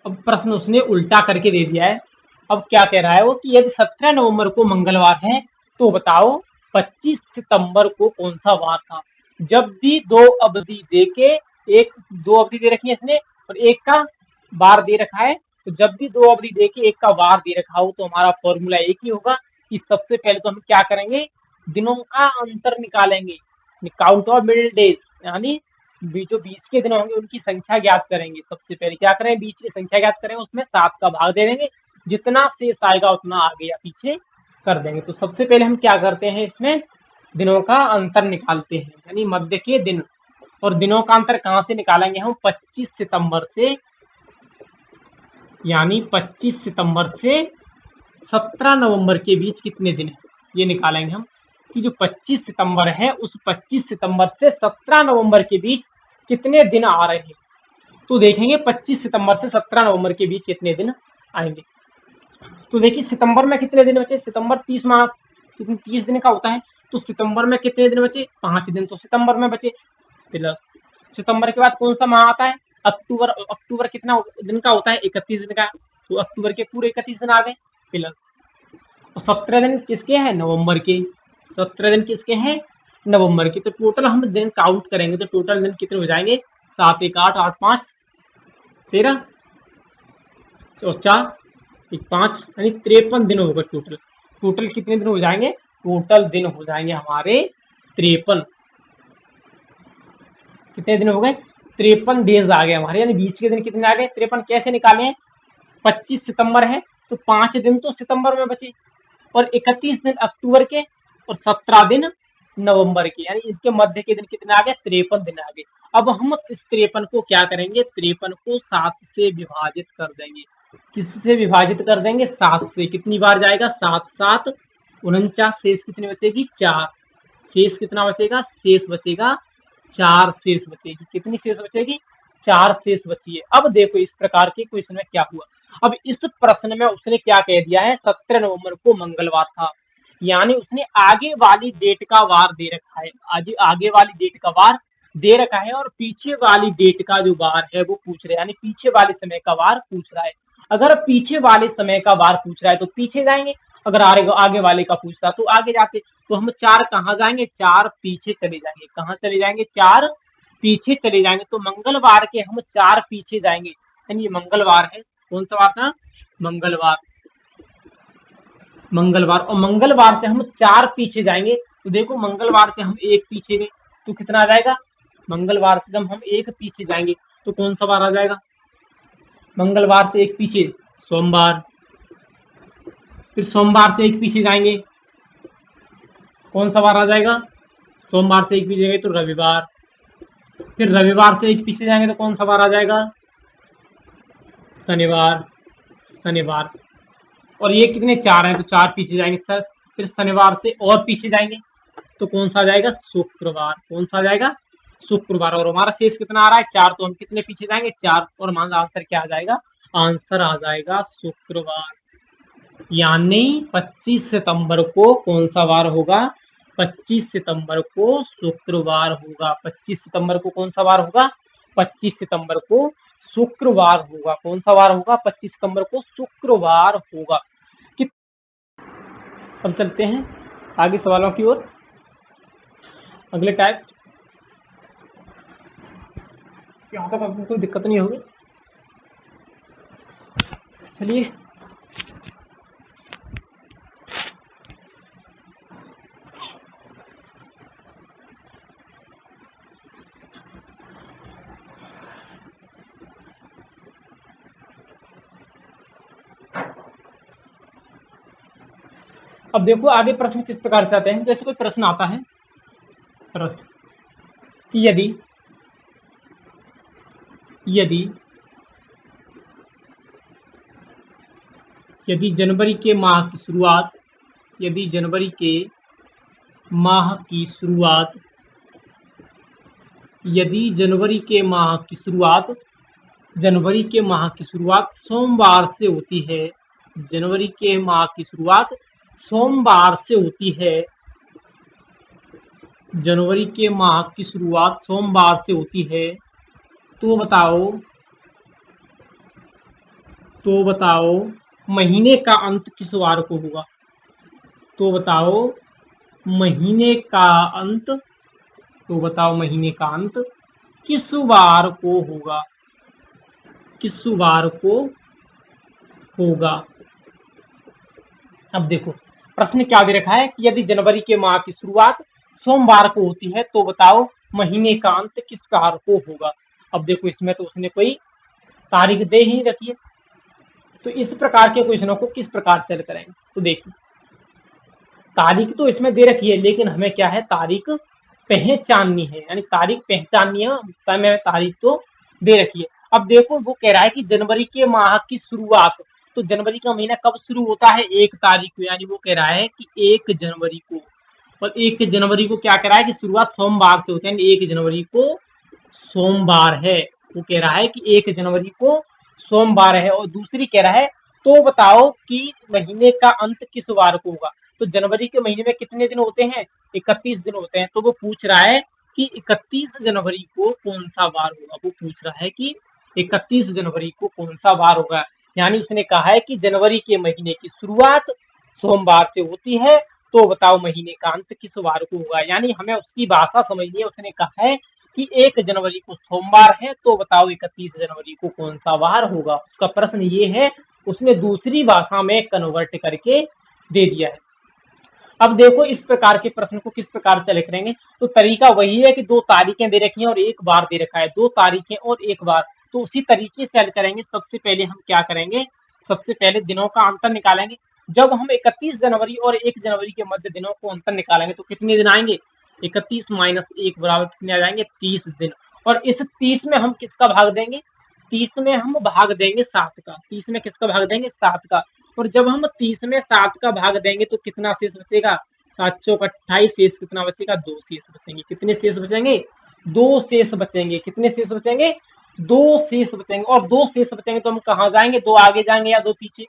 अब प्रश्न उसने उल्टा करके दे दिया है। अब क्या कह रहा है वो कि यदि 17 नवंबर को मंगलवार है तो बताओ 25 सितंबर को कौन सा वार था। जब भी दो अवधि दे के, दो अवधि दे रखी है इसने और एक का वार दे रखा है, तो जब भी दो अवधि दे के एक का वार दे रखा हो तो हमारा फॉर्मूला एक ही होगा कि सबसे पहले तो हम क्या करेंगे, दिनों का अंतर निकालेंगे, काउंट ऑफ मिडिल डेज, यानी जो बीच के दिन होंगे उनकी संख्या ज्ञात करेंगे। सबसे पहले क्या करें, बीच की संख्या ज्ञात करेंगे, उसमें 7 का भाग दे देंगे, जितना शेष आएगा उतना आगे या पीछे कर देंगे। तो सबसे पहले हम क्या करते हैं, इसमें दिनों का अंतर निकालते हैं, यानी मध्य के दिन। और दिनों का अंतर कहाँ से निकालेंगे हम, 25 सितंबर से, यानी 25 सितंबर से 17 नवंबर के बीच कितने दिन है ये निकालेंगे हम, कि जो 25 सितंबर है उस 25 सितंबर से 17 नवंबर के बीच कितने दिन आ रहे हैं। तो देखेंगे 25 सितंबर से 17 नवंबर के बीच कितने दिन आएंगे। तो देखिए सितंबर में कितने दिन बचे, सितंबर 30 माह 30 दिन का होता है, तो सितंबर में कितने दिन बचे, 5 दिन तो सितंबर में बचे। प्लस सितंबर के बाद कौन सा माह आता है, अक्टूबर, अक्टूबर कितना दिन का होता है, 31 दिन का, तो अक्टूबर के पूरे 31 दिन आ गए। प्लस 17 दिन किसके हैं, नवंबर के, 17 दिन किसके हैं, नवंबर के। तो टोटल हम दिन काउंट करेंगे तो टोटल दिन कितने हो जाएंगे, 7 1 8 8 5 13 और 4 1 5, यानी 53 दिन होगा टोटल। टोटल कितने दिन हो जाएंगे, टोटल दिन हो जाएंगे हमारे 53। कितने दिन हो गए, 53 डेज आ गए हमारे, यानी बीच के दिन कितने आ गए, 53। कैसे निकाले, 25 सितंबर है तो 5 दिन तो सितंबर में बचे और 31 दिन अक्टूबर के और 17 दिन नवंबर के, यानी इसके मध्य के दिन कितने आ गए, 53 दिन आ गए। अब हम इस 53 को क्या करेंगे, 53 को 7 से विभाजित कर देंगे। किससे विभाजित कर देंगे, 7 से। कितनी बार जाएगा, 7 7 49, शेष कितनी बचेगी, 4। शेष कितना बचेगा, शेष बचेगा 4 शेष बचेगी। कितनी शेष बचेगी, 4 शेष बची है। अब देखो इस प्रकार के क्वेश्चन में क्या हुआ, अब इस प्रश्न में उसने क्या कह दिया है, 17 नवंबर को मंगलवार था, यानी उसने आगे वाली डेट का वार दे रखा है, आज आगे वाली डेट का वार दे रखा है और पीछे वाली डेट का जो वार है वो पूछ रहे हैं, यानी पीछे वाले समय का वार पूछ रहा है। अगर पीछे वाले समय का वार पूछ रहा है तो पीछे जाएंगे, अगर आगे वाले का पूछता तो आगे जाते। तो हम 4 कहाँ जाएंगे, 4 पीछे चले जाएंगे। कहाँ चले जाएंगे, 4 पीछे चले जाएंगे। तो मंगलवार के हम 4 पीछे जाएंगे, यानी ये मंगलवार है, कौन सा वार था, मंगलवार, मंगलवार। और मंगलवार से हम 4 पीछे जाएंगे, तो देखो मंगलवार से हम 1 पीछे गए तो कितना आ जाएगा, मंगलवार से जब हम 1 पीछे जाएंगे तो कौन सा वार आ जाएगा, मंगलवार से 1 पीछे सोमवार। फिर सोमवार से 1 पीछे जाएंगे, कौन सा वार आ जाएगा, सोमवार से 1 पीछे गए तो रविवार। फिर रविवार से 1 पीछे जाएंगे तो कौन सा वार आ जाएगा, शनिवार, शनिवार। और ये कितने 4 हैं तो 4 पीछे जाएंगे सर। फिर शनिवार से और पीछे जाएंगे तो कौन सा आ जाएगा, शुक्रवार, कौन सा आ जाएगा, शुक्रवार। और हमारा शेष कितना आ रहा है, 4, तो हम कितने पीछे जाएंगे, 4। और हमारा आंसर क्या आ जाएगा, आंसर आ जाएगा शुक्रवार। यानी 25 सितंबर को कौन सा वार होगा, 25 सितंबर को शुक्रवार होगा। 25 सितंबर को कौन सा वार होगा, 25 सितंबर को शुक्रवार होगा। कौन सा वार होगा, 25 सितंबर को शुक्रवार होगा। अब चलते हैं आगे सवालों की ओर। अगले टाइप, यहाँ तक आपको कोई दिक्कत नहीं होगी। चलिए अब देखो आगे प्रश्न किस प्रकार से आते हैं। जैसे कोई प्रश्न आता है प्रश्न कि यदि यदि जनवरी के माह की शुरुआत यदि जनवरी के माह की शुरुआत यदि जनवरी के माह की शुरुआत सोमवार से होती है, जनवरी के माह की शुरुआत सोमवार से होती है, जनवरी के माह की शुरुआत सोमवार से होती है, तो बताओ महीने का अंत किस वार को होगा? तो बताओ महीने का अंत किस वार को होगा? किस वार को होगा? अब देखो प्रश्न क्या दे रखा है कि यदि जनवरी के माह की शुरुआत सोमवार को होती है तो बताओ महीने का अंत किस वार को होगा। अब देखो इसमें तो उसने कोई तारीख दे ही रखी है, तो इस प्रकार के क्वेश्चनों को किस प्रकार से हल करेंगे? तो देखिए तारीख तो इसमें दे रखी है, लेकिन हमें क्या है तारीख पहचाननी है, यानी तारीख पहचाननी है, समय तारीख तो दे रखी है। अब देखो वो कह रहा है कि जनवरी के माह की शुरुआत, तो जनवरी का महीना कब शुरू होता है? 1 तारीख को, यानी वो कह रहा है कि 1 जनवरी को, और 1 जनवरी को क्या कह रहा है कि शुरुआत सोमवार से होती है, यानी 1 जनवरी को सोमवार है। वो कह रहा है कि 1 जनवरी को सोमवार है। और दूसरी कह रहा है तो बताओ कि महीने का अंत किस वार को होगा। तो जनवरी के महीने में कितने दिन होते हैं? 31 दिन होते हैं। तो वो पूछ रहा है कि 31 जनवरी को कौन सा वार होगा। वो पूछ रहा है कि 31 जनवरी को कौन सा वार होगा, यानी उसने कहा है कि जनवरी के महीने की शुरुआत सोमवार से होती है, तो बताओ महीने का अंत किस वार को होगा। यानी हमें उसकी भाषा समझनी है। उसने कहा है कि 1 जनवरी को सोमवार है, तो बताओ 31 जनवरी को कौन सा वार होगा। उसका प्रश्न ये है, उसने दूसरी भाषा में कन्वर्ट करके दे दिया है। अब देखो इस प्रकार के प्रश्न को किस प्रकार से हल करेंगे। तो तरीका वही है कि 2 तारीखें दे रखी हैं और 1 बार दे रखा है, 2 तारीखें और 1 बार, तो उसी तरीके से हल करेंगे। सबसे पहले हम क्या करेंगे, सबसे पहले दिनों का अंतर निकालेंगे। जब हम 31 जनवरी और 1 जनवरी के मध्य दिनों को अंतर निकालेंगे तो कितने दिन आएंगे? 31 माइनस 1 बराबर कितने आ जाएंगे? 30 दिन। और इस 30 में हम किसका भाग देंगे? 30 में हम भाग देंगे 7 का। 30 में किसका भाग देंगे? 7 का। और जब हम 30 में 7 का भाग देंगे तो कितना शेष बचेगा? 7 चौक 28, शेष कितना बचेगा? 2 शेष बचेंगे। कितने शेष बचेंगे? 2 शेष बचेंगे। कितने शेष बचेंगे? 2 शेष बचेंगे। और 2 शेष बचेंगे तो हम कहाँ जाएंगे? 2 आगे जाएंगे या 2 पीछे?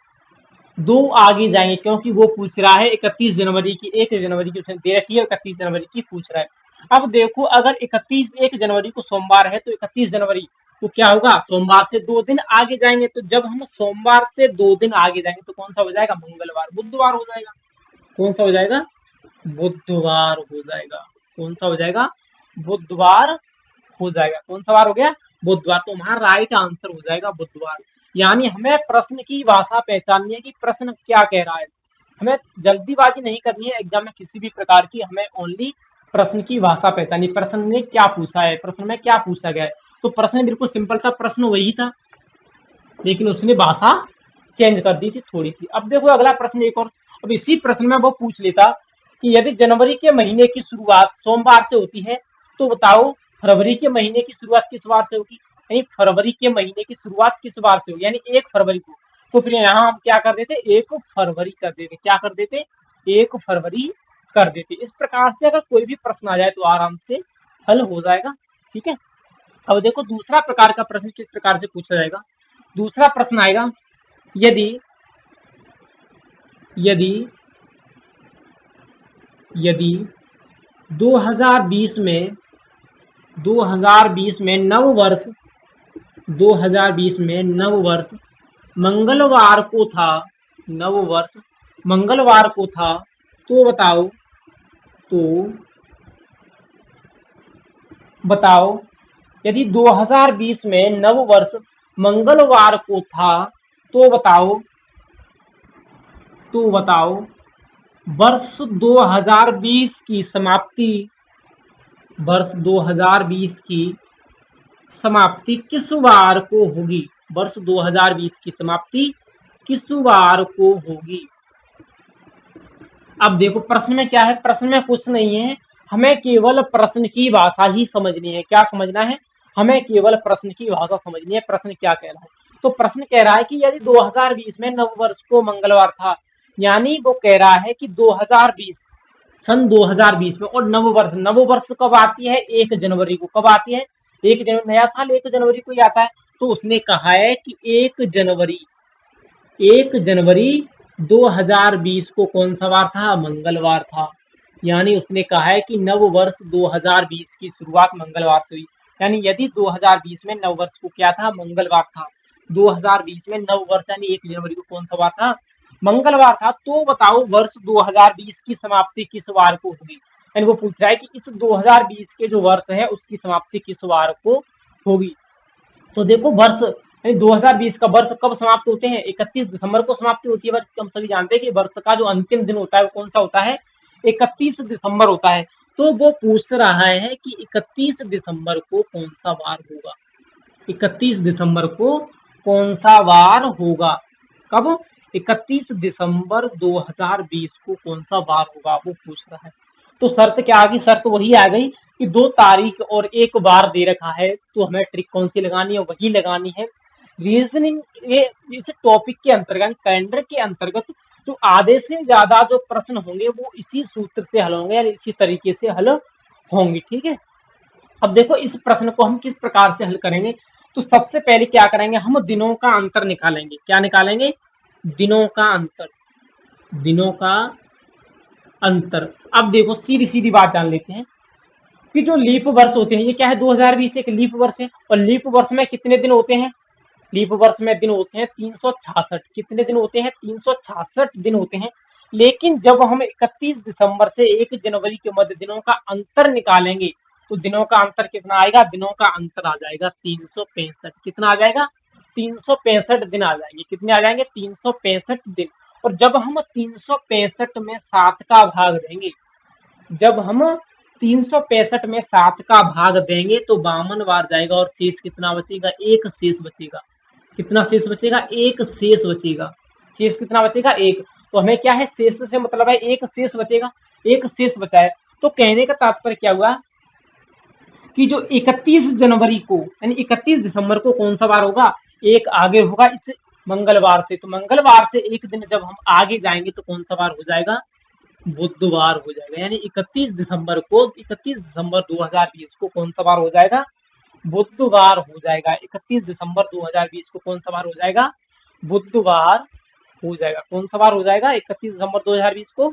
2 आगे जाएंगे, क्योंकि वो पूछ रहा है 31 जनवरी की, 1 जनवरी की उसने दे रखी है, 31 जनवरी की पूछ रहा है। अब देखो अगर 1 जनवरी को सोमवार है तो 31 जनवरी को क्या होगा? सोमवार से 2 दिन आगे जाएंगे। तो जब हम सोमवार से 2 दिन आगे जाएंगे तो कौन सा हो जाएगा? मंगलवार, बुधवार हो जाएगा। कौन सा हो जाएगा? बुधवार हो जाएगा। कौन सा हो जाएगा? बुधवार हो जाएगा। कौन सा वार हो गया? बुधवार। तो हमारा राइट आंसर हो जाएगा बुधवार। यानी हमें प्रश्न की भाषा पहचाननी है कि प्रश्न क्या कह रहा है। हमें जल्दीबाजी नहीं करनी है एग्जाम में किसी भी प्रकार की, हमें ओनली प्रश्न की भाषा पहचाननी। प्रश्न ने क्या पूछा है, प्रश्न में क्या पूछा गया है। तो प्रश्न बिल्कुल सिंपल था, प्रश्न वही था, लेकिन उसने भाषा चेंज कर दी थी थोड़ी सी। अब देखो अगला प्रश्न एक और, अब इसी प्रश्न में वो पूछ लेता कि यदि जनवरी के महीने की शुरुआत सोमवार से होती है तो बताओ फरवरी के महीने की शुरुआत किस वार से होगी। यानी फरवरी के महीने की शुरुआत किस वार से होगी, यानी 1 फरवरी को। तो फिर यहाँ हम क्या कर देते? 1 फरवरी कर देते। क्या कर देते? 1 फरवरी कर देते। इस प्रकार से अगर कोई भी प्रश्न आ जाए तो आराम से हल हो जाएगा। ठीक है। अब देखो दूसरा प्रकार का प्रश्न किस प्रकार से पूछा जाएगा। दूसरा प्रश्न आएगा, यदि यदि यदि 2020 में 2020 में नव वर्ष 2020 में नव वर्ष मंगलवार को था, नव वर्ष मंगलवार को था, तो बताओ यदि 2020 में नव वर्ष मंगलवार को था तो बताओ वर्ष 2020 की समाप्ति, वर्ष 2020 की समाप्ति किस वार को होगी। वर्ष 2020 की समाप्ति किस वार को होगी। अब देखो प्रश्न में क्या है, प्रश्न में कुछ नहीं है, हमें केवल प्रश्न की भाषा ही समझनी है। क्या समझना है? हमें केवल प्रश्न की भाषा समझनी है। प्रश्न क्या कह रहा है? तो प्रश्न कह रहा है कि यदि 2020 में नववर्ष को मंगलवार था, यानी वो कह रहा है कि 2020 सन 2020 में, और नववर्ष, नववर्ष कब आती है? 1 जनवरी को। कब आती है? 1 जनवरी, नया साल 1 जनवरी को ही आता है। तो उसने कहा है कि 1 जनवरी 2020 को कौन सा वार था? मंगलवार था। यानी उसने कहा है कि नव वर्ष 2020 की शुरुआत मंगलवार से हुई। यानी यदि 2020 में नव वर्ष को क्या था? मंगलवार था। 2020 में नव वर्ष यानी 1 जनवरी को कौन सा वार था? मंगलवार था। तो बताओ वर्ष 2020 की समाप्ति किस वार को होगी? यानी वो पूछ रहा है कि इस 2020 के जो वर्ष है उसकी समाप्ति किस वार को होगी। तो देखो वर्ष, यानी 2020 का वर्ष कब समाप्त होते हैं? 31 दिसंबर को समाप्ति होती है वर्ष। हम सभी जानते हैं कि वर्ष का जो अंतिम दिन होता है वो कौन सा होता है? 31 दिसंबर होता है। तो वो पूछ रहा है कि 31 दिसंबर को कौन सा वार होगा? 31 दिसंबर को कौन सा वार होगा? कब? 31 दिसंबर 2020 को कौन सा वार होगा, वो पूछ रहा है। तो शर्त क्या आ गई? शर्त वही आ गई कि 2 तारीख और 1 बार दे रखा है, तो हमें ट्रिक कौन सी लगानी है? वही लगानी है। रीजनिंग ये इस टॉपिक के अंतर्गत, कैलेंडर के अंतर्गत जो आधे से ज्यादा जो प्रश्न होंगे वो इसी सूत्र से हल होंगे, या इसी तरीके से हल होंगे। ठीक है। अब देखो इस प्रश्न को हम किस प्रकार से हल करेंगे। तो सबसे पहले क्या करेंगे? हम दिनों का अंतर निकालेंगे। क्या निकालेंगे? दिनों का अंतर। दिनों का अंतर। अब देखो सीधी सीधी बात जान लेते हैं कि जो लीप वर्ष होते हैं, ये क्या है? 2020 एक लीप वर्ष है। और लीप वर्ष में कितने दिन होते हैं? लीप वर्ष में दिन होते हैं 366। कितने दिन होते हैं? 366 दिन होते हैं। लेकिन जब हम 31 दिसंबर से 1 जनवरी के मध्य दिनों का अंतर निकालेंगे, तो दिनों का अंतर कितना आएगा? दिनों का अंतर आ जाएगा 365। कितना आ जाएगा? 365 दिन आ जाएंगे। कितने आ जाएंगे? 365 दिन। और जब हम 365 में 7 का भाग देंगे, जब हम 365 में 7 का भाग देंगे तो 52 बार जाएगा, और शेष कितना बचेगा? एक शेष बचेगा। कितना शेष बचेगा? एक शेष बचेगा। शेष कितना बचेगा? एक। तो हमें क्या है? शेष से मतलब है एक शेष बचेगा। एक शेष बचा है। तो कहने का तात्पर्य क्या हुआ कि जो 31 जनवरी को, यानी 31 दिसंबर को कौन सा वार होगा? एक आगे होगा इस मंगलवार से। तो मंगलवार से एक दिन जब हम आगे जाएंगे तो कौन सा वार हो जाएगा? बुधवार हो जाएगा। यानी 31 दिसंबर को, 31 दिसंबर 2020 को कौन सा वार हो जाएगा? बुधवार हो जाएगा। 31 दिसंबर 2020 को कौन सा वार हो जाएगा? बुधवार हो जाएगा। कौन सा वार हो जाएगा? 31 दिसंबर 2020 को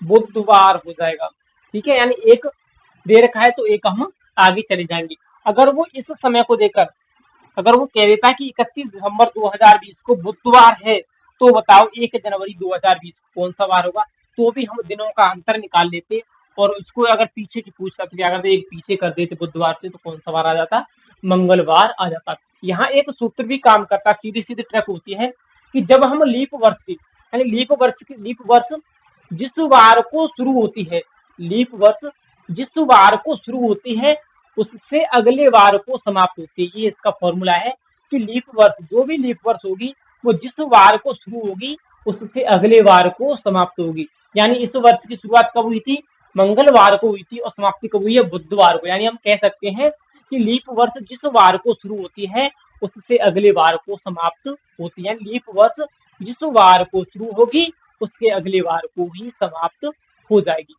बुधवार हो जाएगा। ठीक है। यानी एक दे रखा है तो एक हम आगे चले जाएंगे। अगर वो इस समय को देकर, अगर वो कह देता है कि 31 दिसंबर 2020 को बुधवार है, तो बताओ 1 जनवरी 2020 को कौन सा वार होगा? तो भी हम दिनों का अंतर निकाल लेते, और उसको अगर पीछे की पूछता तो क्या करते? एक पीछे कर देते बुधवार से, तो कौन सा वार आ जाता? मंगलवार आ जाता। यहाँ एक सूत्र भी काम करता, सीधी सीधी ट्रक होती है कि जब हम लीप वर्ष की, यानी लीप वर्ष जिस वार को शुरू होती है, लीप वर्ष जिस वार को शुरू होती है उससे अगले वार को समाप्त होती है। ये इसका फॉर्मूला है कि लीप वर्ष, जो भी लीप वर्ष होगी वो जिस वार को शुरू होगी उससे अगले वार को समाप्त होगी। यानी इस वर्ष की शुरुआत कब हुई थी? मंगलवार को हुई थी, और समाप्ति कब हुई है? बुधवार को। यानी हम कह सकते हैं कि लीप वर्ष जिस वार को शुरू होती है उससे अगले वार को समाप्त होती है। लीप वर्ष जिस वार को शुरू होगी उसके अगले वार को ही समाप्त हो जाएगी।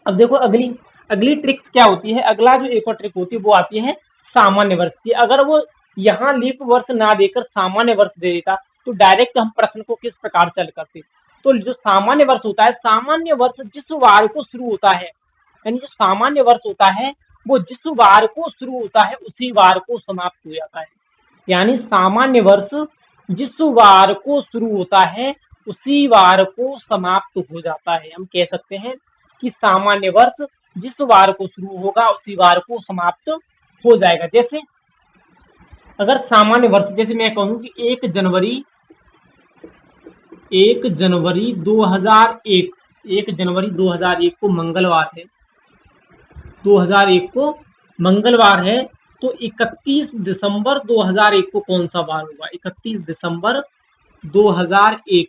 अब देखो अगली अगली ट्रिक क्या होती है? अगला जो एक और ट्रिक होती है वो आती है सामान्य वर्ष की। अगर वो यहाँ लीप वर्ष ना देकर सामान्य वर्ष दे देता तो डायरेक्ट हम प्रश्न को किस प्रकार से हल करते? तो जो सामान्य वर्ष होता है, सामान्य वर्ष जिस वार को शुरू होता है, यानी जो सामान्य वर्ष होता है वो जिस वार को शुरू होता है उसी वार को समाप्त हो जाता है। यानी सामान्य वर्ष जिस वार को शुरू होता है उसी वार को समाप्त हो जाता है। हम कह सकते हैं कि सामान्य वर्ष जिस वार को शुरू होगा उसी वार को समाप्त हो जाएगा। जैसे अगर सामान्य वर्ष, जैसे मैं कहूँ कि 1 जनवरी 2001, 1 जनवरी 2001 को मंगलवार है, 2001 को मंगलवार है, तो 31 दिसंबर 2001 को कौन सा वार होगा? 31 दिसंबर 2001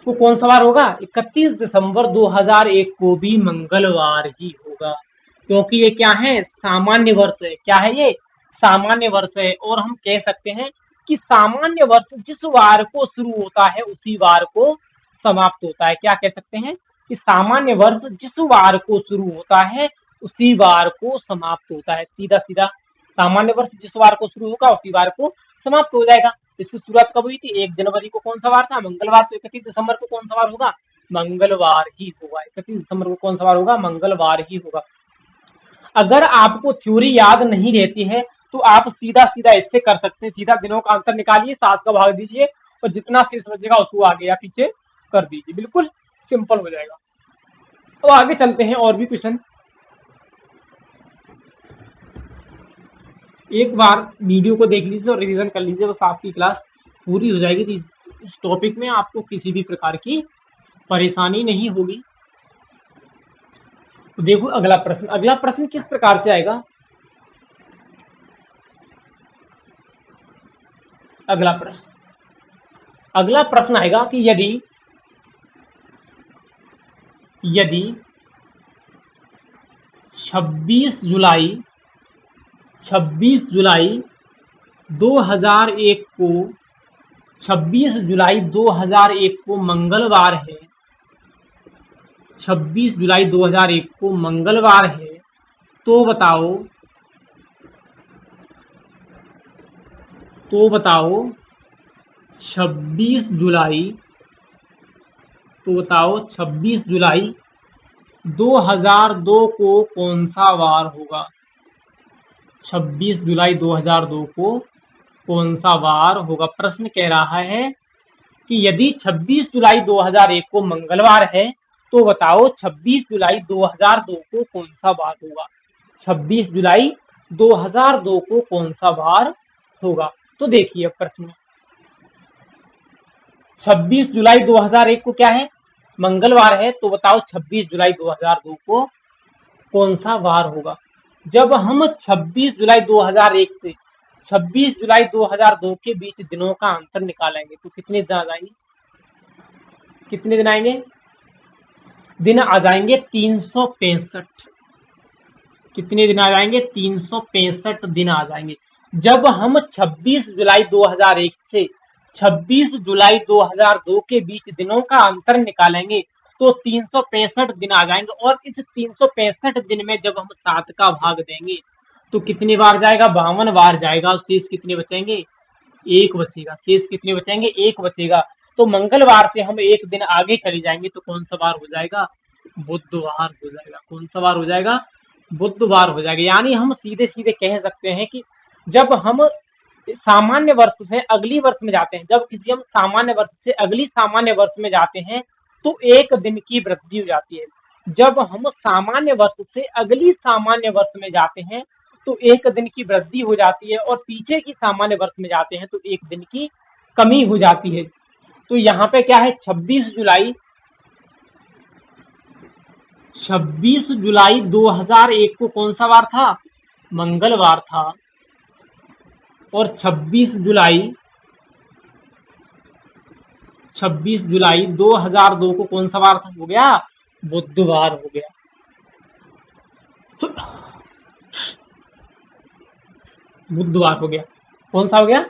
को कौन सवार होगा? 31 दिसंबर 2001 को भी मंगलवार ही होगा, क्योंकि ये क्या है? सामान्य वर्ष है। क्या है ये? सामान्य वर्ष है। और हम कह सकते हैं कि सामान्य वर्ष जिस वार को शुरू होता है उसी वार को समाप्त होता है। क्या कह सकते हैं कि सामान्य वर्ष जिस वार को शुरू होता है उसी वार को समाप्त होता है। सीधा सीधा सामान्य वर्ष जिस वार को शुरू होगा उसी वार को समाप्त हो जाएगा। इसकी शुरुआत कब हुई थी? 1 जनवरी को। कौन सा वार था? मंगलवार। तो 31 दिसंबर को कौन सा वार होगा? मंगलवार ही होगा। 31 दिसंबर को कौन सा वार होगा? मंगलवार ही होगा। अगर आपको थ्योरी याद नहीं रहती है तो आप सीधा सीधा इससे कर सकते हैं। सीधा दिनों का अंतर निकालिए, 7 का भाग दीजिए और जितना शेष बचेगा उसको आगे या पीछे कर दीजिए। बिल्कुल सिंपल हो जाएगा। तो आगे चलते हैं और भी क्वेश्चन। एक बार वीडियो को देख लीजिए और रिवीजन कर लीजिए, तो आपकी क्लास पूरी हो जाएगी। इस टॉपिक में आपको किसी भी प्रकार की परेशानी नहीं होगी। तो देखो अगला प्रश्न। अगला प्रश्न किस प्रकार से आएगा? अगला प्रश्न आएगा कि यदि 26 जुलाई 2001 को 26 जुलाई 2001 को मंगलवार है। 26 जुलाई 2001 को मंगलवार है, तो बताओ 26 जुलाई 2002 को कौन सा वार होगा? 26 जुलाई 2002 को कौन सा वार होगा? प्रश्न कह रहा है कि यदि 26 जुलाई 2001 को मंगलवार है तो बताओ 26 जुलाई 2002 को कौन सा वार होगा? 26 जुलाई 2002 को कौन सा वार होगा? तो देखिए प्रश्न में 26 जुलाई 2001 को क्या है? मंगलवार है। तो बताओ 26 जुलाई 2002 को कौन सा वार होगा? जब हम 26 जुलाई 2001 से 26 जुलाई 2002 के बीच दिनों का अंतर निकालेंगे तो कितने दिन आ जाएंगे? कितने दिन आएंगे? दिन आ जाएंगे 365। कितने दिन आ जाएंगे? 365 दिन आ जाएंगे। जब हम 26 जुलाई 2001 से 26 जुलाई 2002 के बीच दिनों का अंतर निकालेंगे तो 365 दिन आ जाएंगे। और इस 365 दिन में जब हम 7 का भाग देंगे तो कितनी बार जाएगा? 52 बार जाएगा। शेष कितने बचेंगे? 1 बचेगा। शेष कितने बचेंगे? 1 बचेगा। तो मंगलवार से हम एक दिन आगे चले जाएंगे तो कौन सा वार हो जाएगा? बुधवार हो जाएगा। कौन सा वार हो जाएगा? बुधवार हो जाएगा। यानी हम सीधे सीधे कह सकते हैं कि जब हम सामान्य वर्ष से अगली वर्ष में जाते हैं, जब किसी हम सामान्य वर्ष से अगली सामान्य वर्ष में जाते हैं तो एक दिन की वृद्धि हो जाती है। जब हम सामान्य वर्ष से अगली सामान्य वर्ष में जाते हैं तो एक दिन की वृद्धि हो जाती है और पीछे की सामान्य वर्ष में जाते हैं तो एक दिन की कमी हो जाती है। तो यहाँ पे क्या है? 26 जुलाई 2001 को कौन सा वार था? मंगलवार था। और 26 जुलाई 2002 को कौन सा वार हो गया? बुधवार हो गया। बुधवार हो गया। कौन सा हो गया?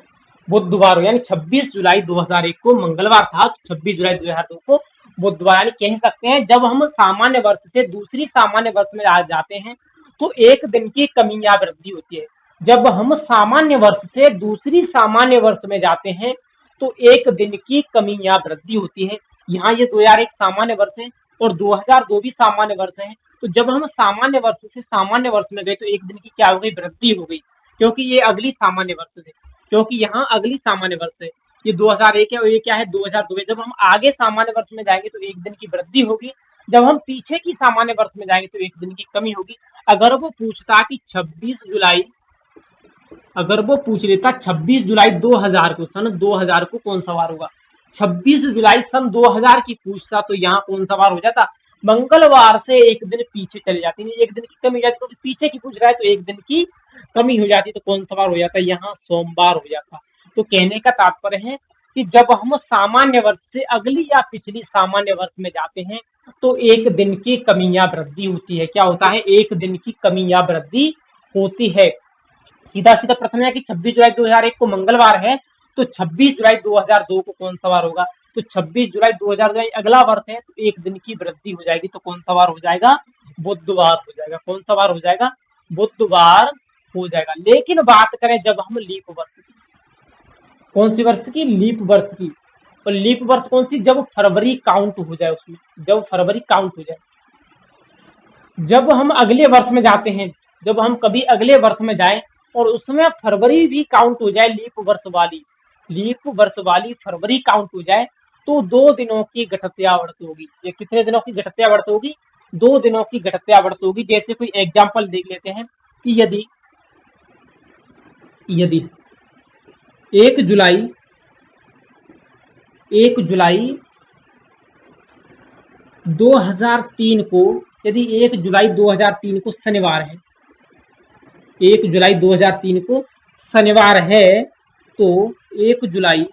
बुधवार हो गया। यानी 26 जुलाई 2001 को मंगलवार था, 26 जुलाई 2002 को बुधवार। यानी कह सकते हैं जब हम सामान्य वर्ष से दूसरी सामान्य वर्ष में जाते हैं तो एक दिन की कमी या वृद्धि होती है। जब हम सामान्य वर्ष से दूसरी सामान्य वर्ष में जाते हैं तो एक दिन की कमी या वृद्धि होती है। यहाँ ये 2001 सामान्य वर्ष है और 2002 भी सामान्य वर्ष है। तो जब हम सामान्य वर्ष से सामान्य वर्ष में गए तो एक दिन की क्या हो गई? वृद्धि हो गई, क्योंकि ये अगली सामान्य वर्ष है। क्योंकि यहाँ अगली सामान्य वर्ष है, ये 2001 है और ये क्या है? 2002 है। जब हम आगे सामान्य वर्ष में जाएंगे तो एक दिन की वृद्धि होगी। जब हम पीछे की सामान्य वर्ष में जाएंगे तो एक दिन की कमी होगी। अगर वो पूछता कि 26 जुलाई, अगर वो पूछ लेता 26 जुलाई 2000 को, सन 2000 को कौन सा वार होगा? 26 जुलाई सन 2000 की पूछता तो यहाँ कौन सा वार हो जाता? मंगलवार से एक दिन पीछे चले जाती है। एक दिन की कमी हो जाती, तो पीछे की पूछ रहा है तो एक दिन की कमी हो जाती, तो कौन सा वार हो जाता? यहाँ सोमवार हो जाता। तो कहने का तात्पर्य है कि जब हम सामान्य वर्ष से अगली या पिछली सामान्य वर्ष में जाते हैं तो एक दिन की कमी या वृद्धि होती है। क्या होता है? एक दिन की कमी या वृद्धि होती है। सीधा सीधा प्रश्न है कि 26 जुलाई 2001 को मंगलवार है, तो 26 जुलाई 2002 को कौन सा वार होगा? तो 26 जुलाई 2002 अगला वर्ष है, तो एक दिन की वृद्धि हो जाएगी, तो कौन सा वार हो जाएगा? बुधवार हो जाएगा। कौन सा वार हो जाएगा? बुधवार हो जाएगा। लेकिन बात करें जब हम लीप वर्ष की, कौन सी वर्ष की? लीप वर्ष की। तो लीप वर्ष कौन सी? जब फरवरी काउंट हो जाए उसमें, जब फरवरी काउंट हो जाए। जब हम अगले वर्ष में जाते हैं, जब हम कभी अगले वर्ष में जाएं और उसमें फरवरी भी काउंट हो जाए, लीप वर्ष वाली फरवरी काउंट हो जाए, तो 2 दिनों की घटत्यावर्त होगी। ये कितने दिनों की घटत्यावर्त होगी? 2 दिनों की घटत्यावर्त होगी। जैसे कोई एग्जाम्पल देख लेते हैं कि यदि यदि 1 जुलाई 2003 को, यदि 1 जुलाई 2003 को शनिवार है, 1 जुलाई 2003 को शनिवार है, तो 1 जुलाई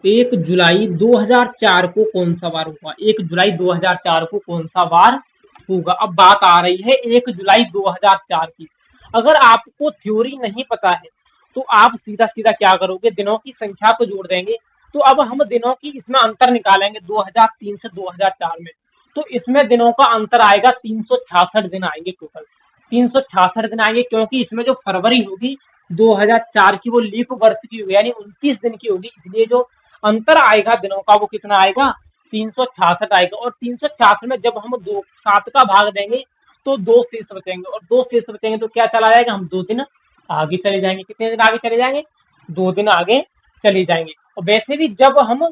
2004 को कौन सा वार होगा? 1 जुलाई 2004 को कौन सा वार होगा? अब बात आ रही है 1 जुलाई 2004 की। अगर आपको थ्योरी नहीं पता है तो आप सीधा सीधा क्या करोगे? दिनों की संख्या को जोड़ देंगे। तो अब हम दिनों की इसमें अंतर निकालेंगे 2003 से 2004 में, तो इसमें दिनों का अंतर आएगा 366 दिन आएंगे टोटल। 366 दिन आएंगे, क्योंकि इसमें जो फरवरी होगी 2004 की वो लीप वर्ष की होगी, यानी 29 दिन की होगी, इसलिए जो अंतर आएगा दिनों का वो कितना आएगा? 366 आएगा। और 366 में जब हम 7 का भाग देंगे तो 2 शेष बचेंगे, और 2 शेष बचेंगे तो क्या चला जाएगा? हम 2 दिन आगे चले जाएंगे। कितने दिन आगे चले जाएंगे? 2 दिन आगे चले जाएंगे। और वैसे भी जब हम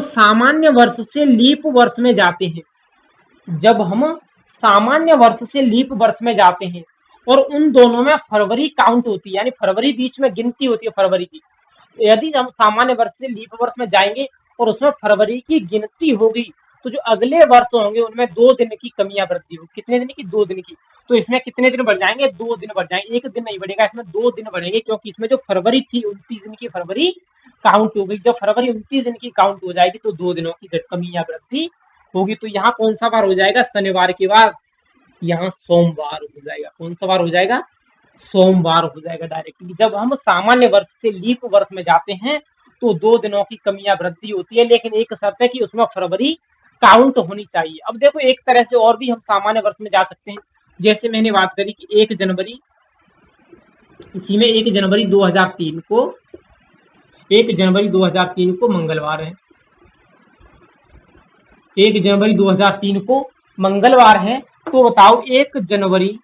सामान्य वर्ष से लीप वर्ष में जाते हैं, जब हम सामान्य वर्ष से लीप वर्ष में जाते हैं और उन दोनों में फरवरी काउंट होती है, यानी फरवरी बीच में गिनती होती है फरवरी की, यदि हम सामान्य वर्ष से लीप वर्ष में जाएंगे और उसमें फरवरी की गिनती होगी, तो जो अगले वर्ष होंगे उनमें 2 दिन की कमी या वृद्धि होगी। कितने दिन की? 2 दिन की। तो इसमें कितने दिन बढ़ जाएंगे? 2 दिन बढ़ जाएंगे। एक दिन नहीं बढ़ेगा, इसमें 2 दिन बढ़ेंगे, क्योंकि इसमें जो फरवरी थी 29 दिन की फरवरी काउंट हो गई। जब फरवरी 29 दिन की काउंट हो जाएगी तो 2 दिनों की कमी या वृद्धि होगी। तो यहाँ कौन सा वार हो जाएगा? शनिवार के बाद यहाँ सोमवार हो जाएगा। कौन सा वार हो जाएगा? सोमवार हो जाएगा डायरेक्टली। जब हम सामान्य वर्ष से लीप वर्ष में जाते हैं तो 2 दिनों की कमी या वृद्धि होती है, लेकिन एक शर्त है कि उसमें फरवरी काउंट होनी चाहिए। अब देखो, एक तरह से और भी हम सामान्य वर्ष में जा सकते हैं। जैसे मैंने बात करी कि 1 जनवरी, इसी में 1 जनवरी 2003 को 1 जनवरी 2003 को मंगलवार है। 1 जनवरी 2003 को मंगलवार है, तो बताओ 1 जनवरी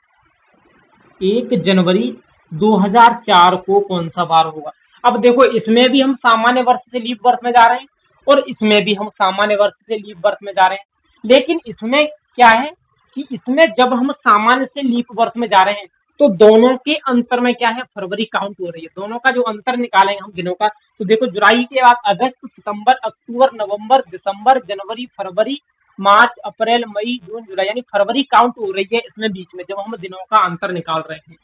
2004 को कौन सा वार होगा? अब देखो, इसमें भी हम सामान्य वर्ष से लीप वर्ष में जा रहे हैं और इसमें भी हम सामान्य वर्ष से लीप वर्ष में जा रहे हैं, लेकिन इसमें क्या है कि इसमें जब हम सामान्य से लीप वर्ष में जा रहे हैं तो दोनों के अंतर में क्या है? फरवरी काउंट हो रही है। दोनों का जो अंतर निकालेंगे हम दिनों का, तो देखो जुलाई के बाद अगस्त, सितंबर, अक्टूबर, नवंबर, दिसंबर, जनवरी, फरवरी, मार्च, अप्रैल, मई, जून, जुलाई, यानी फरवरी काउंट हो रही है इसमें बीच में, जब हम दिनों का अंतर निकाल रहे हैं।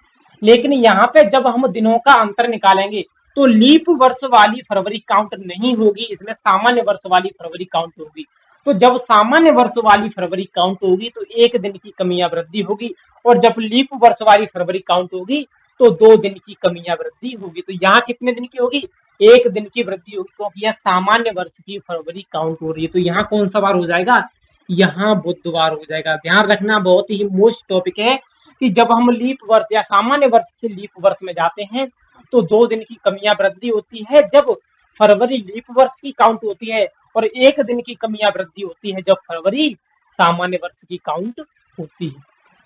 लेकिन यहाँ पे जब हम दिनों का अंतर निकालेंगे तो लीप वर्ष वाली फरवरी काउंट नहीं होगी, इसमें सामान्य वर्ष वाली फरवरी काउंट होगी। तो जब सामान्य वर्ष वाली फरवरी काउंट होगी तो 1 दिन की कमी या वृद्धि होगी, और जब लीप वर्ष वाली फरवरी काउंट होगी तो 2 दिन की कमी या वृद्धि होगी। तो यहाँ कितने दिन की होगी? 1 दिन की वृद्धि होगी, क्योंकि यह सामान्य वर्ष की फरवरी काउंट हो रही है। तो यहाँ कौन सा वार हो जाएगा? यहाँ बुधवार हो जाएगा। ध्यान रखना, बहुत ही मोस्ट टॉपिक है कि जब हम लीप वर्ष या सामान्य वर्ष से लीप वर्ष में जाते हैं तो 2 दिन की कमी या वृद्धि होती है जब फरवरी लीप वर्ष की काउंट होती है, और 1 दिन की कमी या वृद्धि होती है जब फरवरी सामान्य वर्ष की काउंट होती है।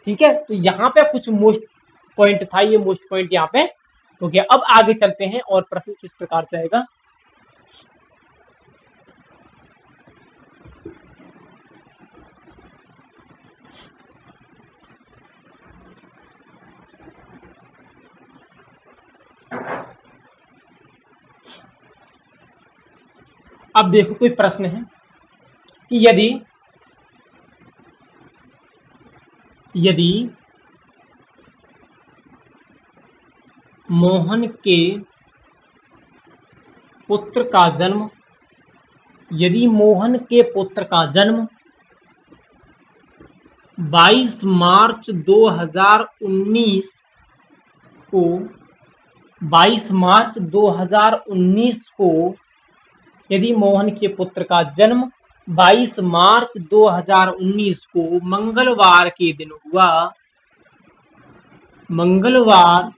ठीक है, तो यहाँ पे कुछ मोस्ट पॉइंट था, ये मोस्ट पॉइंट यहाँ पे हो गया। अब आगे चलते हैं और प्रश्न किस प्रकार से आएगा। अब देखो, कोई प्रश्न है कि यदि मोहन के पुत्र का जन्म, यदि मोहन के पुत्र का जन्म 22 मार्च 2019 को 22 मार्च 2019 को यदि मोहन के पुत्र का जन्म 22 मार्च 2019 को मंगलवार के दिन हुआ, मंगलवार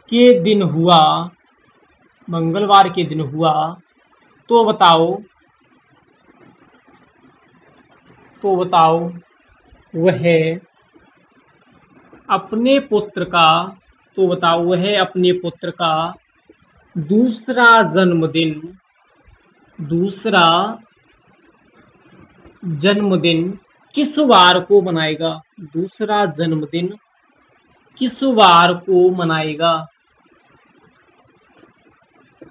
के दिन हुआ, मंगलवार के दिन हुआ, तो बताओ वह अपने पुत्र का, तो बताओ वह अपने पुत्र का दूसरा जन्मदिन किस वार को मनाएगा? दूसरा जन्मदिन किस वार को मनाएगा?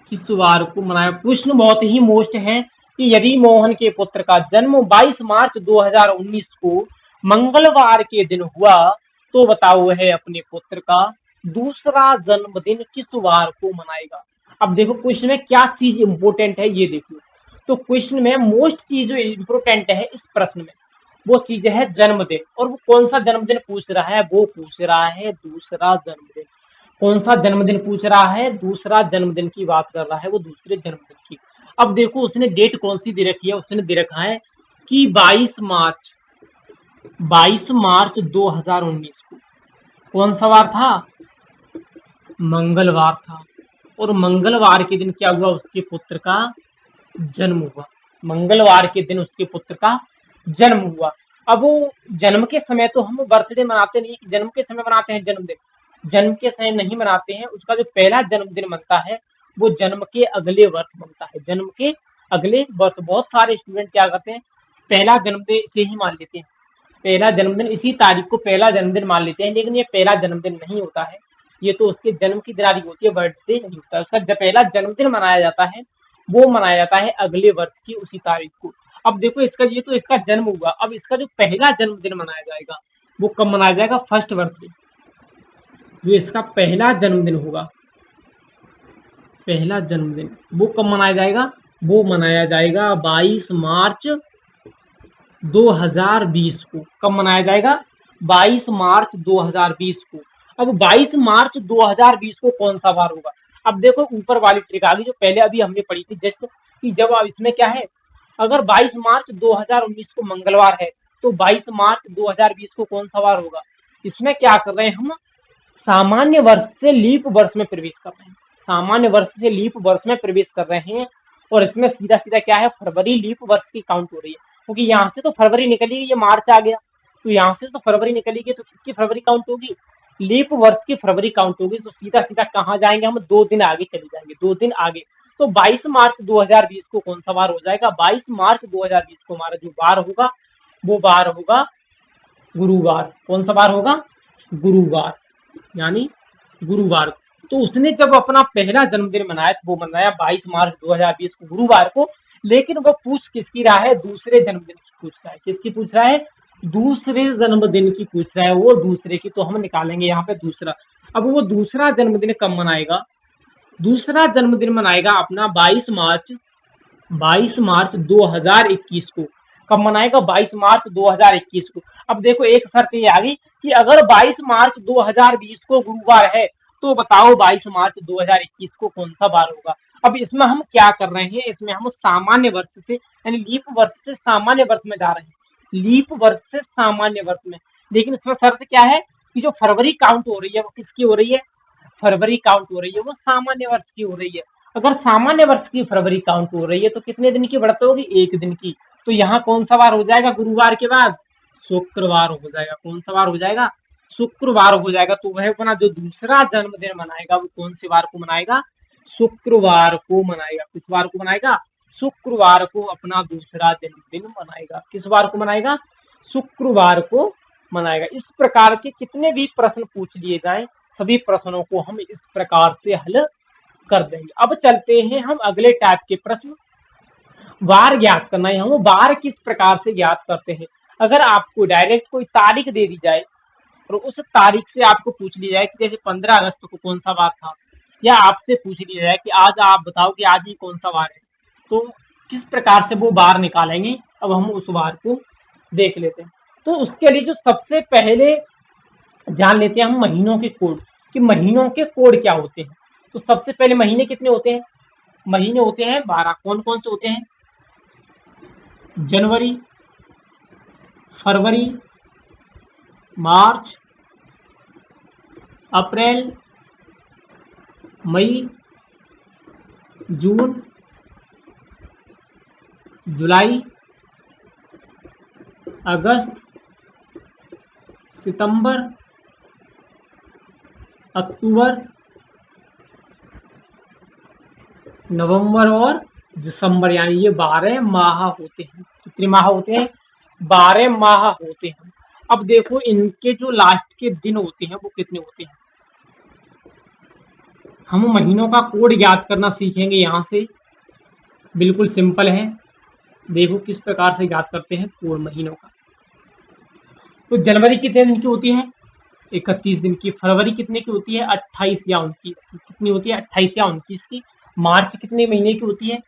किस वार को मनाएगा? प्रश्न बहुत ही मोस्ट है कि यदि मोहन के पुत्र का जन्म 22 मार्च 2019 को मंगलवार के दिन हुआ, तो बताओ वह अपने पुत्र का दूसरा जन्मदिन किस वार को मनाएगा? अब देखो क्वेश्चन में क्या चीज इंपोर्टेंट है ये देखो। तो क्वेश्चन में मोस्ट चीज जो इंपोर्टेंट है इस प्रश्न में वो चीज है जन्मदिन। और वो कौन सा जन्मदिन पूछ रहा है? वो पूछ रहा है दूसरा जन्मदिन। कौन सा जन्मदिन पूछ रहा है? दूसरा जन्मदिन की बात कर रहा है वो, दूसरे जन्मदिन की। अब देखो उसने डेट कौन सी दे रखी है? उसने दे रखा है कि 22 मार्च 2019 को। कौन सा वार था? मंगलवार था। और मंगलवार के दिन क्या हुआ? उसके पुत्र का जन्म हुआ। मंगलवार के दिन उसके पुत्र का जन्म हुआ। अब वो जन्म के समय तो हम बर्थडे मनाते नहीं, जन्म के समय मनाते हैं जन्मदिन, जन्म के समय नहीं मनाते हैं। उसका जो पहला जन्मदिन बनता है वो जन्म के अगले वर्ष बनता है, जन्म के अगले वर्ष। बहुत सारे स्टूडेंट क्या करते हैं, पहला जन्मदिन इसे ही मान लेते हैं, पहला जन्मदिन इसी तारीख को पहला जन्मदिन मान लेते हैं, लेकिन ये पहला जन्मदिन नहीं होता है। ये तो उसके जन्म की तारीख होती है, बर्थडे नहीं होता। उसका जब पहला जन्मदिन मनाया जाता है वो मनाया जाता है अगले वर्ष की उसी तारीख को। अब देखो इसका ये तो इसका जन्म हुआ। अब इसका जो पहला जन्मदिन मनाया जाएगा वो कब मनाया जाएगा? First birthday. जो इसका पहला जन्मदिन होगा, पहला जन्मदिन वो कब मनाया जाएगा? वो मनाया जाएगा 22 मार्च 2020 को। कब मनाया जाएगा? 22 मार्च 2020 को। अब 22 मार्च 2020 को कौन सा वार होगा? अब देखो ऊपर वाली ट्रिक आ गई जो पहले अभी हमने पढ़ी थी जस्ट, कि जब अब इसमें क्या है, अगर 22 मार्च 2019 को मंगलवार है तो 22 मार्च 2020 को कौन सा वार होगा? इसमें क्या कर रहे हैं हम, सामान्य वर्ष से लीप वर्ष में प्रवेश कर रहे हैं, सामान्य वर्ष से लीप वर्ष में प्रवेश कर रहे हैं। और इसमें सीधा सीधा क्या है, फरवरी लीप वर्ष की काउंट हो रही है, क्योंकि यहाँ से तो फरवरी निकली गई, ये मार्च आ गया, तो यहाँ से तो फरवरी निकली गई, तो किसकी फरवरी काउंट होगी? लीप वर्ष की फरवरी काउंट होगी। तो सीधा सीधा कहाँ जाएंगे हम, 2 दिन आगे चले जाएंगे, 2 दिन आगे। तो 22 मार्च 2020 को कौन सा वार हो जाएगा? 22 मार्च 2020 को हमारा जो वार होगा वो वार होगा गुरुवार। कौन सा वार होगा? गुरुवार, यानी गुरुवार। तो उसने जब अपना पहला जन्मदिन मनाया तो वो मनाया 22 मार्च 2020 को, गुरुवार को। लेकिन वो पूछ किसकी रहा है? दूसरे जन्मदिन की पूछ रहा है। किसकी पूछ रहा है? दूसरे जन्मदिन की पूछ रहा है वो, दूसरे की। तो हम निकालेंगे यहाँ पे दूसरा। अब वो दूसरा जन्मदिन कब मनाएगा? दूसरा जन्मदिन मनाएगा अपना 22 मार्च 2021 को। कब मनाएगा? 22 मार्च 2021 को। अब देखो एक शर्त ये आ गई कि अगर 22 मार्च 2020 को गुरुवार है तो बताओ 22 मार्च 2021 को कौन सा वार होगा? अब इसमें हम क्या कर रहे हैं, इसमें हम सामान्य वर्ष से यानी लीप वर्ष से सामान्य वर्ष में जा रहे हैं, लीप वर्ष से सामान्य वर्ष में। लेकिन इसमें शर्त क्या है कि जो फरवरी काउंट हो रही है वो किसकी हो रही है? फरवरी काउंट हो रही है वो सामान्य वर्ष की हो रही है। अगर सामान्य वर्ष की फरवरी काउंट हो रही है तो कितने दिन की बढ़त होगी? 1 दिन की। तो यहाँ कौन सा वार हो जाएगा? गुरुवार के बाद शुक्रवार हो जाएगा। कौन सा वार हो जाएगा? शुक्रवार हो जाएगा। तो वह अपना जो दूसरा जन्मदिन मनाएगा वो कौन से वार को मनाएगा? शुक्रवार को मनाएगा। किस वार को मनाएगा? शुक्रवार को अपना दूसरा जन्मदिन मनाएगा। किस वार को मनाएगा? शुक्रवार को मनाएगा। इस प्रकार के कितने भी प्रश्न पूछ लिए जाएं सभी प्रश्नों को हम इस प्रकार से हल कर देंगे। अब चलते हैं हम अगले टाइप के प्रश्न। वार ज्ञात करना है। हम वार किस प्रकार से ज्ञात करते हैं? अगर आपको डायरेक्ट कोई तारीख दे दी जाए और उस तारीख से आपको पूछ लिया जाए कि जैसे 15 अगस्त को कौन सा वार था, या आपसे पूछ लिया जाए कि आज आप बताओ कि आज ही कौन सा वार है, तो किस प्रकार से वो वार निकालेंगे। अब हम उस वार को देख लेते हैं। तो उसके लिए जो सबसे पहले जान लेते हैं हम महीनों के कोड, कि महीनों के कोड क्या होते हैं। तो सबसे पहले महीने कितने होते हैं? महीने होते हैं 12। कौन कौन से होते हैं? जनवरी, फरवरी, मार्च, अप्रैल, मई, जून, जुलाई, अगस्त, सितंबर, अक्टूबर, नवंबर और दिसंबर, यानी ये 12 माह होते हैं। कितने माह होते हैं? 12 माह होते हैं। अब देखो इनके जो लास्ट के दिन होते हैं वो कितने होते हैं। हम महीनों का कोड याद करना सीखेंगे यहाँ से। बिल्कुल सिंपल है, देखो किस प्रकार से याद करते हैं कोड महीनों का। तो जनवरी कितने दिन की होती है? 31 दिन की। फरवरी कितने की होती है? 28 या 29 की। कितनी होती है? 28 या 29 की। मार्च कितने महीने की होती है?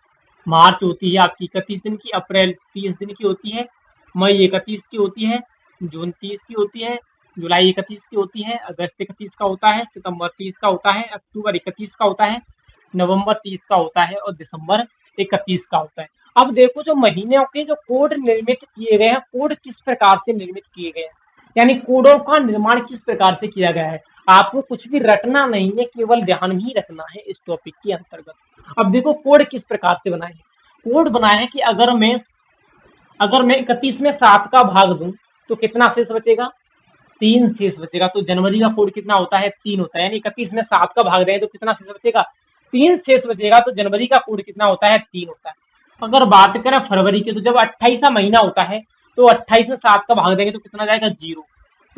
मार्च होती है आपकी 31 दिन की। अप्रैल 30 दिन की होती है। मई 31 की होती है। जून 30 की होती है। जुलाई 31 की होती है। अगस्त 31 का होता है। सितंबर 30 का होता है। अक्टूबर 31 का होता है। नवंबर 30 का होता है और दिसंबर 31 का होता है। अब देखो जो महीनों के जो कोड निर्मित किए गए हैं, कोड किस प्रकार से निर्मित किए गए हैं, यानी कोडों का निर्माण किस प्रकार से किया गया है। आपको कुछ भी रटना नहीं है, केवल ध्यान ही रखना है इस टॉपिक के अंतर्गत। अब देखो कोड किस प्रकार से बनाए हैं। कोड बनाए हैं कि अगर मैं 31 में 7 का भाग दूं तो कितना शेष बचेगा? 3 शेष बचेगा। तो जनवरी का कोड कितना होता है? 3 होता है। यानी 31 में 7 का भाग दें तो कितना शेष बचेगा? 3 शेष बचेगा। तो जनवरी का कोड कितना होता है? 3 होता है। अगर बात करें फरवरी की, तो जब 28वां महीना होता है तो 28 में 7 का भाग देंगे तो कितना जाएगा? 0।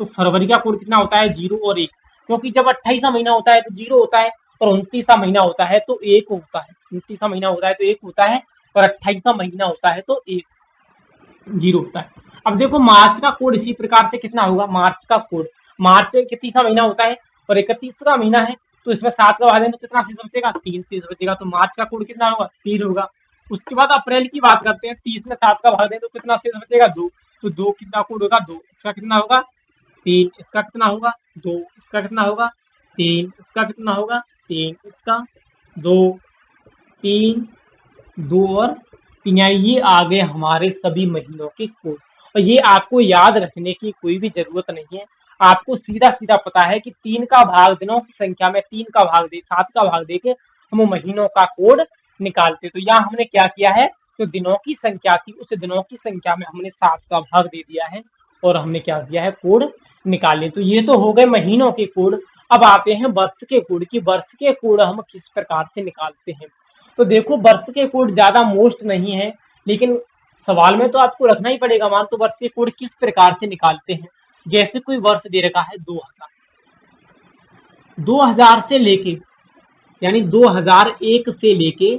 तो फरवरी का कोड कितना होता है? 0 और 1, क्योंकि जब 28वां महीना होता है तो 0 होता है और 29वां महीना होता है तो 1 होता है। 29वां महीना होता है तो 1 होता है और 28वां महीना होता है तो 1 0 होता है। अब देखो मार्च का कोड इसी प्रकार से कितना होगा? मार्च का कोड, मार्च 31वां महीना होता है और 31वां महीना है तो इसमें 7 का भाग दें तो कितना शेष बचेगा? 3 शेष बचेगा। तो मार्च का कोड कितना होगा? 3 होगा। उसके बाद अप्रैल की बात करते हैं। 30 में 7 का भाग दें तो कितना शेष बचेगा? 2। तो 2 कितना कोड होगा? 2। इसका कितना होगा? 3। इसका कितना होगा? 2। इसका कितना होगा? 3। इसका कितना होगा? 3। इसका 2, 3, 2 और 3। ये आ गए हमारे सभी महीनों के कोड। और ये आपको याद रखने की कोई भी जरूरत नहीं है। आपको सीधा सीधा पता है कि 3 का भाग दिनों की संख्या में 3 का भाग दे 7 का भाग दे के हम महीनों का कोड निकालते। तो यहाँ हमने क्या किया है, जो दिनों की संख्या थी उस दिनों की संख्या में हमने 7 का भाग दे दिया है और हमने क्या दिया है? कोड निकाले। तो ये तो हो गए महीनों के कोड। अब आते हैं वर्ष के कोड की। वर्ष के कोड हम किस प्रकार से निकालते हैं। तो देखो वर्ष के कोड ज्यादा मोस्ट नहीं है, लेकिन सवाल में तो आपको रखना ही पड़ेगा। मान तो वर्ष के कोड किस प्रकार से निकालते हैं। जैसे कोई वर्ष दे रखा है 2000, 2000 से लेके, यानी 2001 से लेके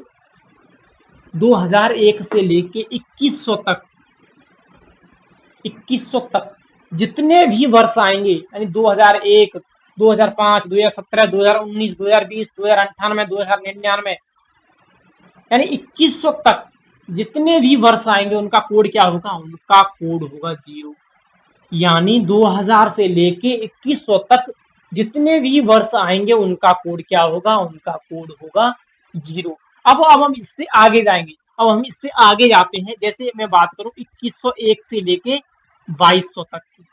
2001 से लेके 2100 तक, 2100 तक जितने भी वर्ष आएंगे, यानी 2001, 2005, 2017, 2019, 2020, 2098, 2099, यानी 2100 तक जितने भी वर्ष आएंगे उनका कोड क्या होगा? उनका कोड होगा 0। यानी 2000 से लेके 2100 तक जितने भी वर्ष आएंगे उनका कोड क्या होगा? उनका कोड होगा 0। अब हम इससे आगे जाएंगे। अब हम इससे आगे जाते हैं। जैसे मैं बात करूं 2101 से लेके 2200 तक की,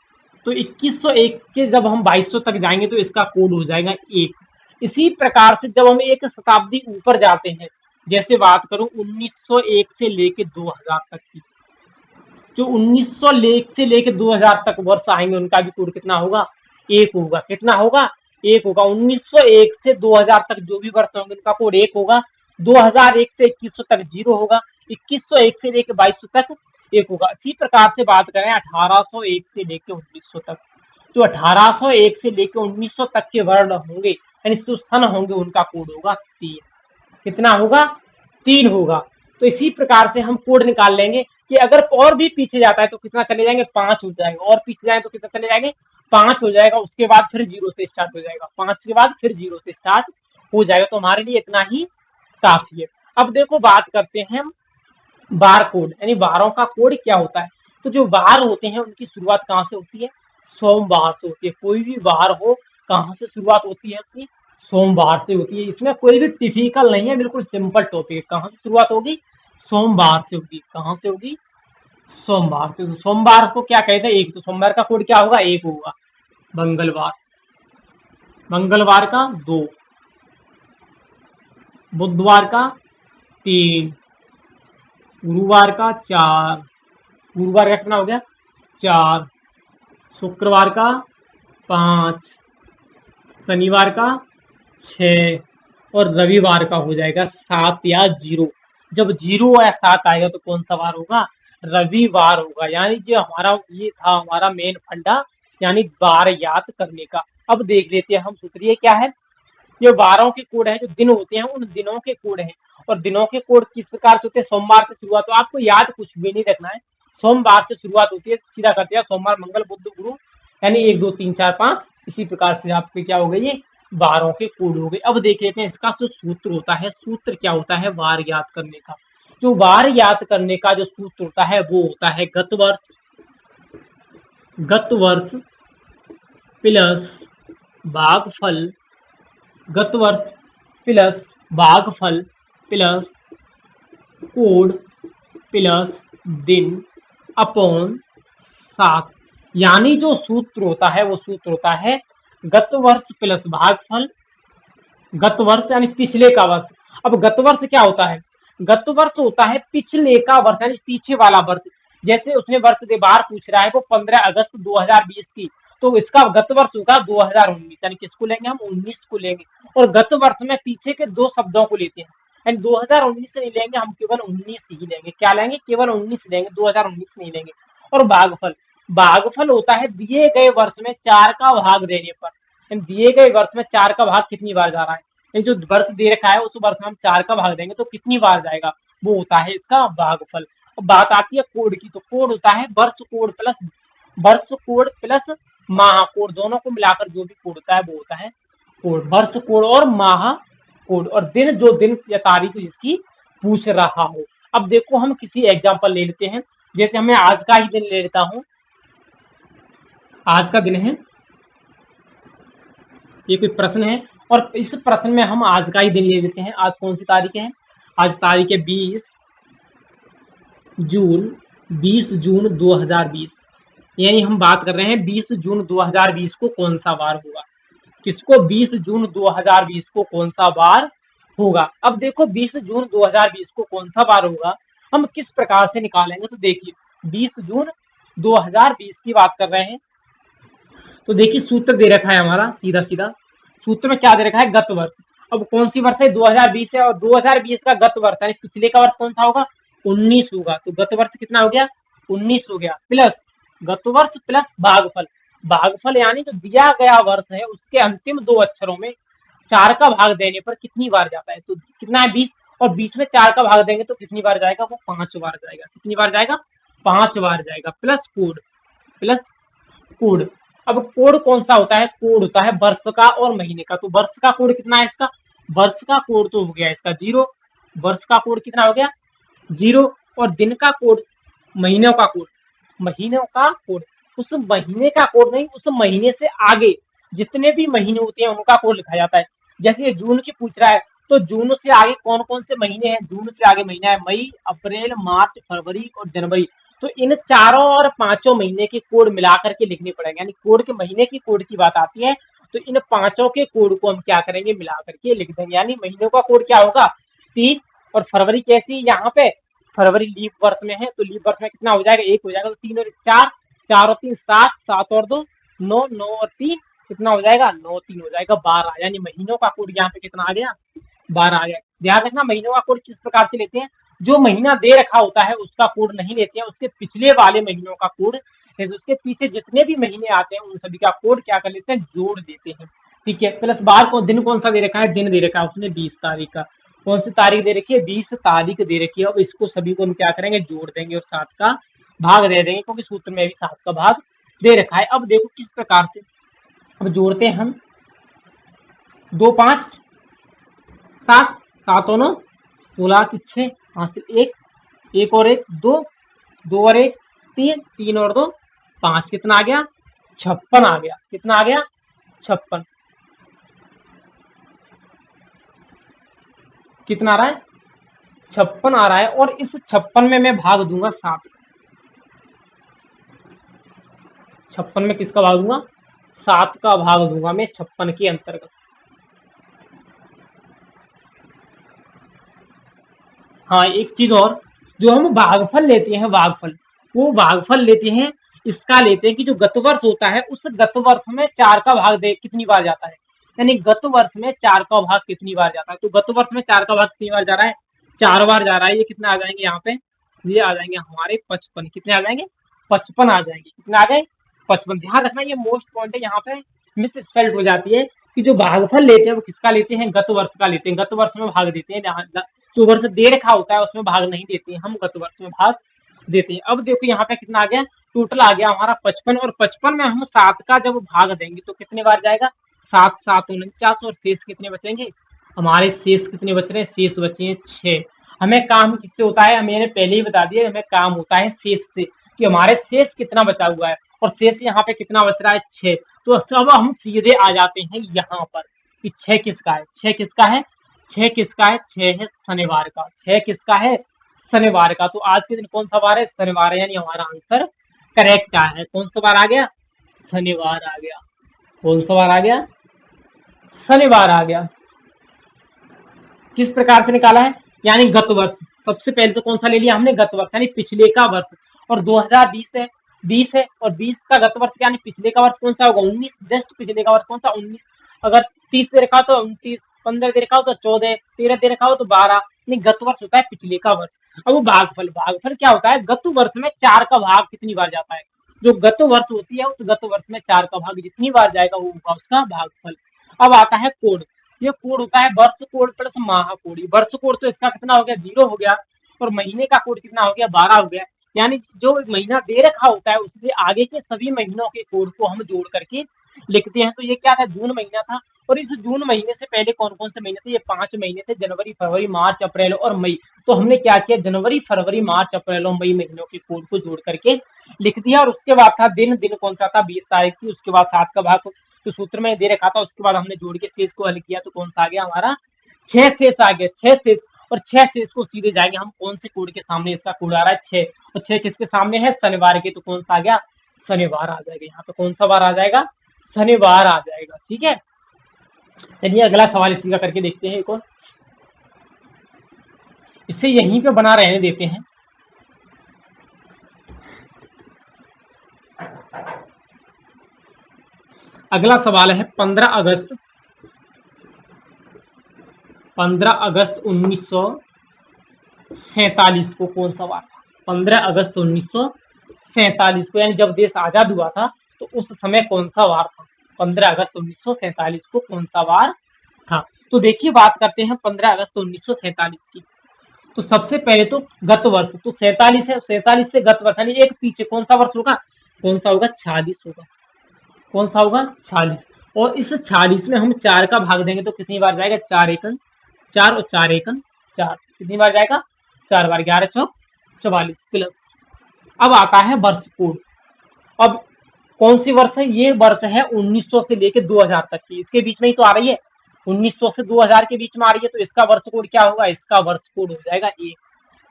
तो 2101 के जब हम 2200 तक जाएंगे तो इसका कोड हो जाएगा 1। इसी प्रकार से जब हम एक शताब्दी ऊपर जाते हैं, जैसे बात करूं 1901 से लेके 2000 तक की, जो 1900 से लेके 2000 तक वर्ष आएंगे उनका भी कोड कितना होगा? 1 होगा। कितना होगा? 1 होगा। 1901 से 2000 तक जो भी वर्ष होंगे उनका कोड 1 होगा। 2001 से 2100 तक 0 होगा। 2101 से लेके 2200 तक 1 होगा। इसी प्रकार से बात करें 1801 से लेके 1900 तक, तो 1801 से लेके 1900 तक के वर्ण होंगे, यानी सुस्थन होंगे, उनका कोड होगा 3। कितना होगा? 3 होगा। तो इसी प्रकार से हम कोड निकाल लेंगे कि अगर और भी पीछे जाता है तो कितना चले जाएंगे? 5 हो जाएगा। और पीछे जाए तो कितना चले जाएंगे? 5 हो जाएगा। उसके बाद फिर 0 से स्टार्ट हो जाएगा। 5 के बाद फिर 0 से स्टार्ट हो जाएगा, तो हमारे लिए इतना ही काफी है। अब देखो बात करते हैं हम बार कोड, यानी बारों का कोड क्या होता है। तो जो बार होते हैं उनकी शुरुआत कहाँ से होती है, सोमवार से होती है। कोई भी बार हो कहाँ से शुरुआत होती है उसकी, सोमवार से होती है। इसमें कोई भी टिपिकल नहीं है, बिल्कुल सिंपल टॉपिक है। कहाँ से शुरुआत होगी, सोमवार से होगी। कहाँ से होगी, सोमवार से। तो सोमवार को क्या कहते हैं, एक। तो सोमवार का कोड क्या होगा, एक होगा। मंगलवार, मंगलवार का 2, बुधवार का 3, गुरुवार का 4, गुरुवार का कितना हो गया, 4, शुक्रवार का 5, शनिवार का 6 और रविवार का हो जाएगा 7 या 0। जब 0 या 7 आएगा तो कौन सा वार होगा, रविवार होगा। यानी जो हमारा ये था हमारा मेन फंडा, यानी बार याद करने का। अब देख लेते हैं हम सूत्र ये क्या है। ये बारों के कोड है, जो दिन होते हैं उन दिनों के कोड हैं। और दिनों के कोड किस प्रकार से होते हैं, सोमवार से शुरुआत। तो आपको याद कुछ भी नहीं रखना है, सोमवार से शुरुआत होती है, सीधा करते हैं सोमवार मंगल बुध गुरु, यानी 1 2 3 4 5। इसी प्रकार से आपके क्या हो गए, ये बारों के कोड हो गए। अब देख लेते हैं इसका जो सूत्र होता है, सूत्र क्या होता है वार याद करने का। जो वार याद करने का जो सूत्र होता है वो होता है गत वर्ष, गत वर्ष प्लस भागफल, गत वर्ष प्लस भागफल प्लस कोड प्लस दिन अपॉन 7। यानी जो सूत्र होता है वो सूत्र होता है गत वर्ष प्लस भागफल, गत वर्ष यानी पिछले का वर्ष। अब गत वर्ष क्या होता है, गत वर्ष होता है पिछले का वर्ष, यानी पीछे वाला वर्ष। जैसे उसने वर्ष दे बार पूछ रहा है वो 15 अगस्त 2020 की, तो इसका गत वर्ष होगा 2019, यानी किसको लेंगे हम, 19 को लेंगे। और गत वर्ष में पीछे के 2 शब्दों को लेते हैं, यानी 2019 नहीं लेंगे हम, केवल 19 ही लेंगे। क्या लेंगे, केवल 19 लेंगे, 2019 नहीं लेंगे। और भागफल, भागफल होता है दिए गए वर्ष में 4 का भाग देने पर। दिए गए वर्ष में 4 का भाग कितनी बार जा रहा है, जो वर्ष दे रखा है उस वर्ष में हम 4 का भाग देंगे तो कितनी बार जाएगा, वो होता है इसका भागफल। अब बात आती है कोड की, तो कोड होता है वर्ष कोड प्लस माह कोड, दोनों को मिलाकर जो भी कोड होता है वो होता है कोड। वर्ष कोड और माह कोड, और दिन जो दिन या तारीख जिसकी पूछ रहा हो। अब देखो हम किसी एग्जाम्पल ले लेते हैं, जैसे हमें आज का ही दिन ले लेता हूँ। आज का दिन है, ये कोई प्रश्न है और इस प्रश्न में हम आज का ही दिन ले लेते हैं। आज कौन सी तारीख है, आज तारीख है 20 जून 2020। यानी हम बात कर रहे हैं 20 जून 2020 को कौन सा वार होगा, किसको, 20 जून 2020 को कौन सा वार होगा। अब देखो 20 जून 2020 को कौन सा वार होगा, हम किस प्रकार से निकालेंगे। तो देखिए 20 जून 2020 की बात कर रहे हैं, तो देखिए सूत्र दे रखा है हमारा, सीधा सीधा सूत्र में क्या दे रखा है, गत वर्ष। अब कौन सी वर्ष है, 2020 है, और 2020 का गत वर्ष है, पिछले का वर्ष कौन सा होगा, 19 होगा। तो गत वर्ष कितना हो गया, 19 हो गया, प्लस गत वर्ष प्लस भागफल। भागफल यानी जो दिया गया वर्ष है उसके अंतिम 2 अक्षरों में 4 का भाग देने पर कितनी बार जाता है, तो कितना है 20, और 20 में 4 का भाग देंगे तो कितनी बार जाएगा, वो 5 बार जाएगा। कितनी बार जाएगा, 5 बार जाएगा, प्लस कोड, प्लस कोड। अब कोड कौन सा होता है, कोड होता है वर्ष का और महीने का। तो वर्ष का कोड कितना है इसका, वर्ष का कोड तो हो गया इसका 0, वर्ष का कोड कितना हो गया 0, और दिन का कोड, महीनों का कोड, महीनों का कोड, उस महीने का कोड नहीं, उस महीने से आगे जितने भी महीने होते हैं उनका कोड लिखा जाता है। जैसे ये जून की पूछ रहा है, तो जून से आगे कौन कौन से महीने हैं, जून से आगे महीना है मई, अप्रैल, मार्च, फरवरी और जनवरी। तो इन चारों और पांचों महीने के कोड मिलाकर के लिखने पड़ेंगे, यानी कोड के महीने की कोड की बात आती है तो इन पांचों के कोड को हम क्या करेंगे, मिला करके लिख देंगे। यानी महीनों का कोड क्या होगा 3, और फरवरी कैसी यहाँ पे, फरवरी लीप वर्ष में है तो लीप वर्ष में कितना हो जाएगा, 1 हो जाएगा, तो 3 और 4, 4 और 3 7, 7 और 2 9, 9 और 3 कितना हो जाएगा, 9 3 हो जाएगा 12। यानी महीनों का कोड यहाँ पे कितना आ गया, 12 आ गया। ध्यान रखना महीनों का कोड किस प्रकार से लेते हैं, जो महीना दे रखा होता है उसका कोड नहीं लेते हैं, उसके पिछले वाले महीनों का कोड, उसके पीछे जितने भी महीने आते हैं उन सभी का कोड क्या कर लेते हैं, जोड़ देते हैं। ठीक है, प्लस बार को दिन कौन सा दे रखा है, दिन दे रखा है उसने 20 तारीख का, कौन सी तारीख दे रखी है, 20 तारीख दे रखी है। अब इसको सभी को हम क्या करेंगे, जोड़ देंगे और 7 का भाग दे देंगे, क्योंकि सूत्र में भी 7 का भाग दे रखा है। अब देखो किस प्रकार से अब जोड़ते हैं हम, 2 5 सात, सात और 9 16 की 6, हासिल 1, 1 और 1 2, 2 और 1 3, 3 और 2 5, कितना आ गया 56 आ गया। कितना आ गया 56। कितना आ रहा है 56 आ रहा है। और इस 56 में मैं भाग दूंगा 7, 56 में किसका भाग दूंगा 7 का भाग दूंगा मैं 56 के अंतर्गत। हाँ एक चीज और, जो हम भागफल लेते हैं भागफल, वो भागफल लेते हैं इसका लेते हैं कि जो गत वर्ष होता है उस गत वर्ष में 4 का भाग दे कितनी बार जाता है, यानी गत वर्ष में 4 का भाग कितनी बार जाता है। तो गत वर्ष में 4 का भाग कितनी बार जा रहा है 4 बार जा रहा है। ये कितना आ जाएंगे यहाँ पे, ये आ जाएंगे हमारे 55। कितने आ जाएंगे 55 आ जाएंगे। कितना आ गए 55। ध्यान रखना ये मोस्ट पॉइंट है, यहाँ पे मिस स्पेल्ड हो जाती है कि जो भागफल लेते हैं वो किसका लेते हैं गत वर्ष का लेते हैं, गत वर्ष में भाग देते हैं। जो वर्ष दे रखा होता है उसमें भाग नहीं देते हैं, हम गत वर्ष में भाग देते हैं। अब देखो यहाँ पे कितना आ गया, टोटल आ गया हमारा 55, और 55 में हम 7 का जब भाग देंगे तो कितने बार जाएगा 7 7 49, और शेष कितने बचेंगे हमारे, शेष कितने बच रहे हैं, शेष बचे हैं 6। हमें काम किससे होता है, मैंने पहले ही बता दिया, हमें काम होता है शेष से, कि हमारे शेष कितना बचा हुआ है, और शेष यहाँ पे कितना बच रहा है 6। तो अब हम सीधे आ जाते हैं यहाँ पर कि 6 किसका है, 6 किसका है, 6 किसका है, 6 है शनिवार का, 6 किसका है शनिवार का। तो आज के दिन कौन सा वार है, शनिवार है, यानी हमारा आंसर करेक्ट है। कौन सा वार आ गया, शनिवार आ गया। कौन सा वार आ गया, शनिवार आ गया। किस प्रकार से निकाला है, यानी गत वर्ष। सबसे पहले तो कौन सा ले लिया हमने, गत वर्ष यानी पिछले का वर्ष, और 2020 है, 20 है, और 20 का गत वर्ष यानी पिछले का वर्ष कौन सा होगा 19, जस्ट पिछले का वर्ष कौन सा 19। अगर 30 दे रखा हो तो 29, 15 दे रखा हो तो 14, 13 दे रखा हो तो 12, यानी गत वर्ष होता है पिछले का वर्ष। अब वो भागफल, भागफल क्या होता है, गत वर्ष में 4 का भाग कितनी बार जाता है, जो गत वर्ष होती है उस गत वर्ष में 4 का भाग जितनी बार जाएगा वो होगा उसका भागफल। अब आता है कोड, ये कोड होता है वर्ष कोड प्लस माह कोड। वर्ष कोड तो इसका कितना हो गया 0 हो गया, और महीने का कोड कितना हो गया 12 हो गया। यानी जो महीना दे रखा होता है उससे आगे के सभी महीनों के कोड को हम जोड़ करके लिखते हैं। तो ये क्या था, जून महीना था, और इस जून महीने से पहले कौन कौन से महीने थे, ये 5 महीने थे, जनवरी फरवरी मार्च अप्रैल और मई। तो हमने क्या किया, जनवरी फरवरी मार्च अप्रैल और मई महीनों के कोड को जोड़ करके लिख दिया। और उसके बाद था दिन, दिन कौन सा था 20 तारीख की, उसके बाद 7 का भाग तो सूत्र में दे रखा था, उसके बाद हमने जोड़ के शेष को हल किया तो कौन सा आ गया हमारा 6 शेष आ गया, 6 शेष। और 6 शेष को सीधे जाएंगे हम कौन से कोड के सामने, इसका कोड आ रहा है 6, और 6 किसके सामने है शनिवार के, तो कौन सा आ गया शनिवार आ जाएगा। यहाँ पे कौन सा वार आ जाएगा, शनिवार आ जाएगा। ठीक है, चलिए अगला सवाल इसी का करके देखते हैं एक और, इसे यहीं पे बना रहने देते हैं। अगला सवाल है 15 अगस्त 1947 को कौन सा वार था, 15 अगस्त 1947 को, यानी जब देश आजाद हुआ था तो उस समय कौन सा वार था, 15 अगस्त 1947 को कौन सा वार था। तो देखिए बात करते हैं 15 अगस्त 1947 की। तो सबसे पहले तो गत वर्ष, तो 47 है, 47 से गत वर्ष यानी एक पीछे कौन सा वर्ष होगा, कौन सा होगा 46 होगा। कौन सा होगा 46, और इस 46 में हम 4 का भाग देंगे तो कितनी बार जाएगा 4 एकन 4, और 4 एकन 4, कितनी बार जाएगा 4 बार, 11 चौक 44 प्लस। अब आता है वर्ष कोड। अब कौन सी वर्ष है, ये वर्ष है 1900 से लेके 2000 तक की, इसके बीच में ही तो आ रही है, 1900 से 2000 के बीच में आ रही है, तो इसका वर्ष कोड क्या होगा, इसका वर्ष कोड हो जाएगा 1।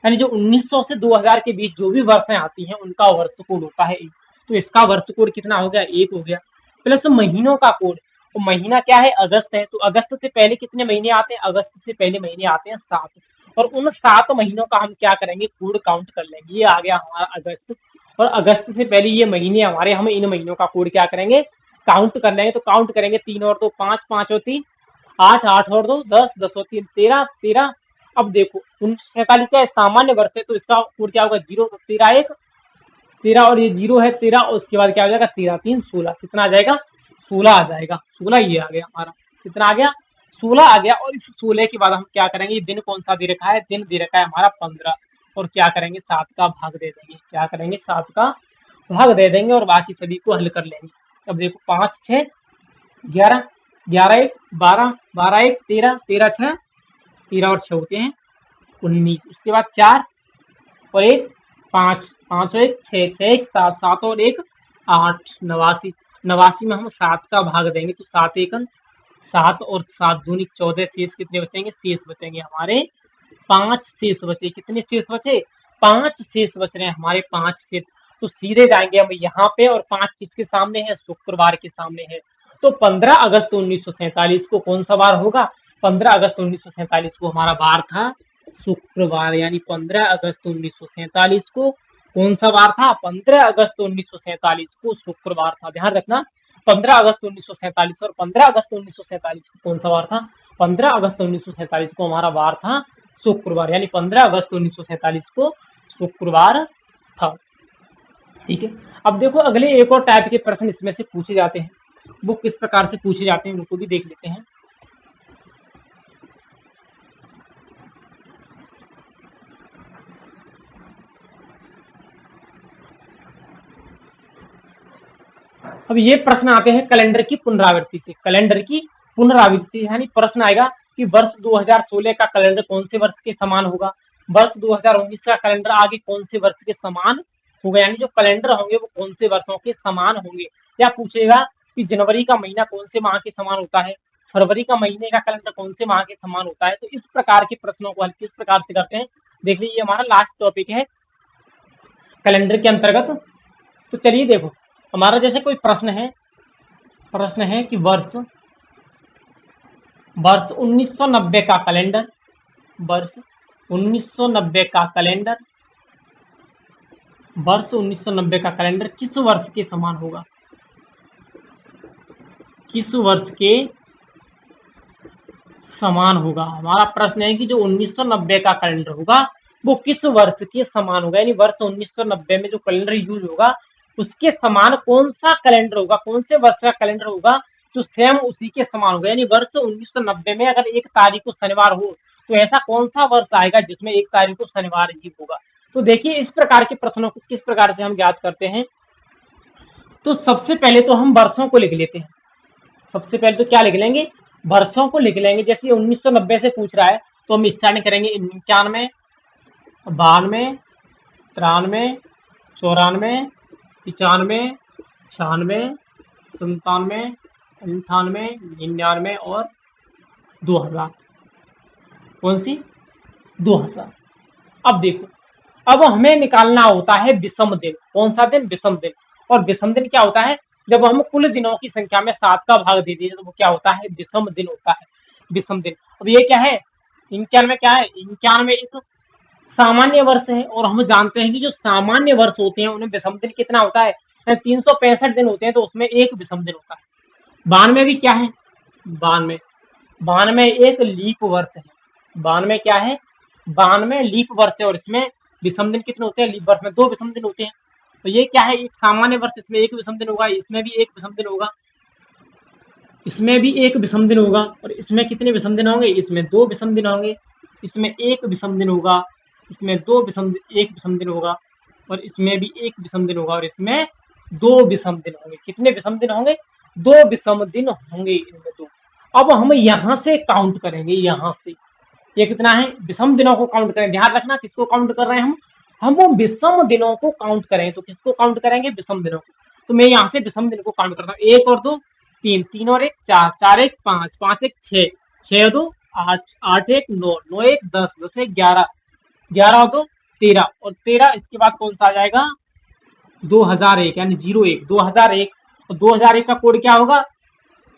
यानी जो 1900 से 2000 के बीच जो भी वर्षें आती हैं उनका वर्ष कोड होता है 1। तो इसका वर्ष कोड कितना हो गया 1 हो गया। प्लस महीनों का कोड, तो महीना क्या है अगस्त है, तो अगस्त से पहले कितने महीने आते हैं, अगस्त से पहले महीने आते हैं 7, और उन 7 महीनों का हम क्या करेंगे कोड काउंट कर लेंगे। ये आ गया हमारा अगस्त, और अगस्त से पहले ये महीने हमारे, हम इन महीनों का कोड क्या करेंगे काउंट कर लेंगे। तो काउंट करेंगे 3 और 2 5, 5 और 3 8, 8 और 2 10, 10 और 3 13, 13। अब देखो 1947 का सामान्य वर्ष है तो इसका कोड क्या होगा 0, तो 13 1 13, और ये 0 है 13, और उसके बाद क्या हो जाएगा 13 3 16, कितना आ जाएगा 16 आ जाएगा। 16 ये आ गया हमारा, कितना आ गया 16 आ गया। और इस 16 के बाद हम क्या करेंगे, दिन कौन सा दे रखा है, दिन दे रखा है हमारा 15, और क्या करेंगे 7 का भाग दे देंगे, क्या करेंगे 7 का भाग दे देंगे, और बाकी सभी को हल कर लेंगे। अब देखो 5 6 11, 11 1 12, 12 1 13, 13 6 13 और 6 होते हैं 19। उसके बाद 4 और 1 5, 5 और 1 6, 6 1 7, 7 और 1 8, 89। 89 में हम 7 का भाग देंगे तो 7 एकन 7 और 7 दूनी 14। शेष कितने बचेंगे? शेष बचेंगे हमारे 5 शेष बचे। कितने शेष बचे? 5 शेष बच रहे हैं हमारे, 5 शेष। तो सीधे जाएंगे हम यहाँ पे, और 5 किसके सामने है? शुक्रवार के सामने है। तो 15 अगस्त 1947 को कौन सा वार होगा? 15 अगस्त 1947 को हमारा वार था शुक्रवार, यानी 15 अगस्त 1947 को कौन सा वार था? 15 अगस्त 1947 को शुक्रवार था। ध्यान रखना, 15 अगस्त 1947 और 15 अगस्त 1947 को कौन सा वार था? 15 अगस्त 1947 को हमारा वार था शुक्रवार, यानी 15 अगस्त 1947 को शुक्रवार था। ठीक है, अब देखो अगले एक और टाइप के प्रश्न इसमें से पूछे जाते हैं। वो किस प्रकार से पूछे जाते हैं उनको भी देख लेते हैं। अब ये प्रश्न आते हैं कैलेंडर की पुनरावृत्ति से। कैलेंडर की पुनरावृत्ति यानी प्रश्न आएगा कि वर्ष 2016 का कैलेंडर कौन से वर्ष के समान होगा, वर्ष 2019 का कैलेंडर आगे कौन से वर्ष के समान होगा, यानी जो कैलेंडर होंगे वो कौन से वर्षों के समान होंगे। या पूछेगा कि जनवरी का महीना कौन से माह के समान होता है, फरवरी का महीने का कैलेंडर कौन से माह के समान होता है। तो इस प्रकार के प्रश्नों को हल किस प्रकार से करते हैं देख लीजिए। हमारा लास्ट टॉपिक है कैलेंडर के अंतर्गत। तो चलिए देखो, हमारा जैसे कोई प्रश्न है कि वर्ष 1990 का कैलेंडर, वर्ष 1990 का कैलेंडर, वर्ष 1990 का कैलेंडर किस वर्ष के समान होगा? किस वर्ष के समान होगा? हमारा प्रश्न है कि जो 1990 का कैलेंडर होगा वो किस वर्ष के समान होगा, यानी वर्ष 1990 में जो कैलेंडर यूज होगा उसके समान कौन सा कैलेंडर होगा, कौन से वर्ष का कैलेंडर होगा तो सेम उसी के समान होगा। यानी वर्ष 1990 में अगर 1 तारीख को शनिवार हो तो ऐसा कौन सा वर्ष आएगा जिसमें 1 तारीख को शनिवार ही होगा। तो देखिए इस प्रकार के प्रश्नों को किस प्रकार से हम ज्ञात करते हैं। तो सबसे पहले तो हम वर्षों को लिख लेते हैं। सबसे पहले तो क्या लिख लेंगे? वर्षों को लिख लेंगे। जैसे 1990 से पूछ रहा है तो हम स्टार्ट करेंगे 91, 92, 93, 94, 95, 96, 97, 98, 99 और 2000। कौन सी? 2000। अब देखो, अब हमें निकालना होता है विषम दिन। कौन सा दिन? विषम दिन। और विषम दिन क्या होता है? जब हम कुल दिनों की संख्या में 7 का भाग दे दीजिए तो वो क्या होता है? विषम दिन होता है, विषम दिन। अब ये क्या है? 91 क्या है? 91 एक सामान्य वर्ष है, और हम जानते हैं कि जो सामान्य वर्ष होते हैं उनमें विषम दिन कितना होता है? 365 दिन होते हैं, तो उसमें एक विषम दिन होता है। 92 भी क्या है? 92, 92 एक लीप वर्ष है। 92 क्या है? 92 लीप वर्ष है, और इसमें विषम दिन कितने होते हैं? लीप वर्ष में 2 विषम दिन होते हैं। तो ये क्या है? एक सामान्य वर्ष, इसमें एक विषम दिन होगा, इसमें भी एक विषम दिन होगा, इसमें भी एक विषम दिन होगा, और इसमें कितने विषम दिन होंगे? इसमें 2 विषम दिन होंगे, इसमें एक विषम दिन होगा, इसमें एक विषम दिन होगा, और इसमें भी एक विषम दिन होगा, और इसमें 2 विषम दिन होंगे। कितने विषम दिन होंगे? 2 विषम दिन होंगे इनमें 2। अब हम यहाँ से काउंट करेंगे, यहाँ से ये कितना है? विषम दिनों को काउंट करें। ध्यान रखना किसको काउंट कर रहे हैं हम वो विषम दिनों को काउंट करें। तो किसको काउंट करेंगे? विषम दिनों को। तो मैं यहाँ से विषम दिन को काउंट करता हूँ। 1 और 2 3, 3 और 1 4, 4 1 5, 5 1 6, 6 और 2 8, 8 1 9, 9 1 10, 10 1 11, 11 और 2 13, और 13 इसके बाद कौन सा आ जाएगा? 2001, यानी 01, 2001। और 2001 का कोड क्या होगा?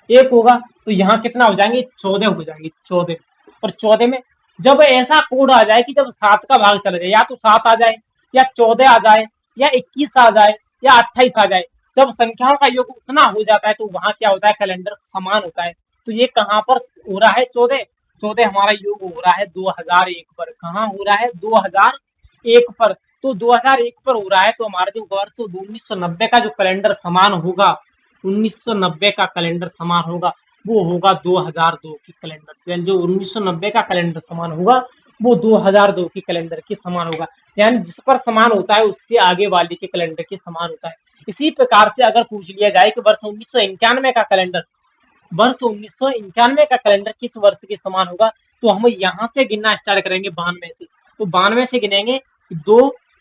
1 होगा। तो यहाँ कितना हो जाएंगे? 14 हो जाएंगे, 14। और 14 में जब ऐसा कोड आ जाए कि जब 7 का भाग चला जाए, या तो 7 आ जाए, या 14 आ जाए, या 21 आ जाए, या 28 आ जाए, जब संख्याओं का योग उतना हो जाता है तो वहां क्या होता है? कैलेंडर समान होता है। तो ये कहाँ पर हो रहा है? 14, 14 हमारा योग हो रहा है 2001 पर। कहाँ हो रहा है? 2001 पर। तो 2001 पर हो रहा है, तो हमारा जो वर्ष 1990 का जो कैलेंडर समान होगा, 1990 का कैलेंडर समान होगा, वो होगा 2002 की कैलेंडर। जो 1990 का कैलेंडर समान होगा वो 2002 की कैलेंडर के समान होगा। यानी जिस पर समान होता है उससे आगे वाले के कैलेंडर के समान होता है। इसी प्रकार से अगर पूछ लिया जाए कि वर्ष 1991 का कैलेंडर, वर्ष 1991 का कैलेंडर किस वर्ष के समान होगा, तो हम यहाँ से गिनना स्टार्ट करेंगे 92 से। तो 92 से गिनेंगे 2,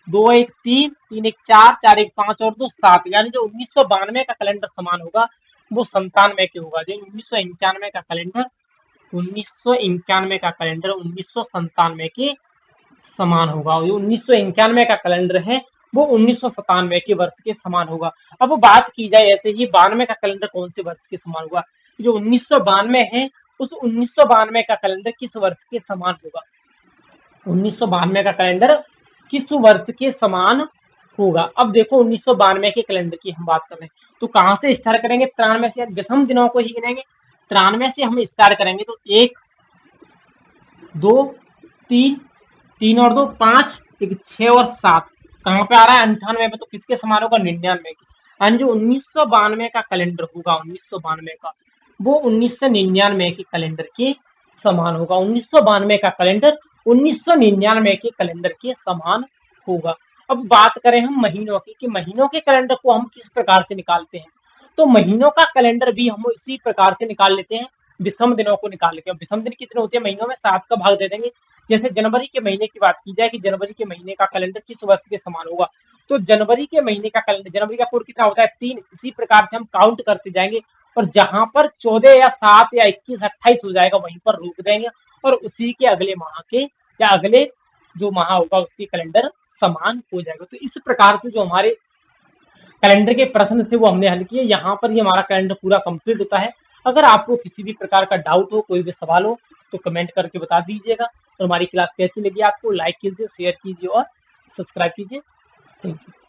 2 1 3, 3 1 4, 4 1 5 और 2 7, यानी जो 1992 का कैलेंडर समान होगा वो 97 के होगा। जो 1991 का कैलेंडर 1991 का कैलेंडर 1997 के समान होगा। जो 1991 का कैलेंडर है वो 1997 के वर्ष के समान होगा। अब बात की जाए ऐसे ही 92 का कैलेंडर कौन से वर्ष के समान होगा। जो 1992 है उस 1992 का कैलेंडर किस वर्ष के समान होगा। 1992 का कैलेंडर किस वर्ष के समान होगा। अब देखो 1992 के कैलेंडर की हम बात कर रहे हैं तो कहाँ से स्टार्ट करेंगे, 93 से, विषम दिनों को ही गिनेंगे। 93 से हम स्टार्ट करेंगे तो 1 2 3, 3 और 2 5, 6 और 7, कहाँ पे आ रहा है 98 में, तो किसके समान होगा 99 के। यानी जो 1992 का कैलेंडर होगा 1992 का वो 1999 के कैलेंडर के समान होगा। 1992 का कैलेंडर 1999 के कैलेंडर के समान होगा। अब बात करें हम महीनों की कि महीनों के कैलेंडर को हम किस प्रकार से निकालते हैं। तो महीनों का कैलेंडर भी हम इसी प्रकार से निकाल लेते हैं, विषम दिनों को निकाल के। विषम दिन कितने होते हैं महीनों में, 7 का भाग दे देंगे। जैसे जनवरी के महीने की बात की जाए कि जनवरी के महीने का कैलेंडर किस वर्ष के समान होगा, तो जनवरी के महीने का कैलेंडर, जनवरी का पूर्व कितना होता है 3, इसी प्रकार से हम काउंट करते जाएंगे और जहां पर 14 या 7 या 21 28 हो जाएगा वहीं पर रोक देंगे और उसी के अगले माह के या अगले जो माह होगा उसके कैलेंडर समान हो जाएगा। तो इस प्रकार से जो हमारे कैलेंडर के प्रश्न थे वो हमने हल किए। यहाँ पर ये हमारा कैलेंडर पूरा कंप्लीट होता है। अगर आपको किसी भी प्रकार का डाउट हो, कोई भी सवाल हो तो कमेंट करके बता दीजिएगा। और हमारी क्लास कैसी लगी आपको, लाइक कीजिए, शेयर कीजिए और सब्सक्राइब कीजिए। Thank you.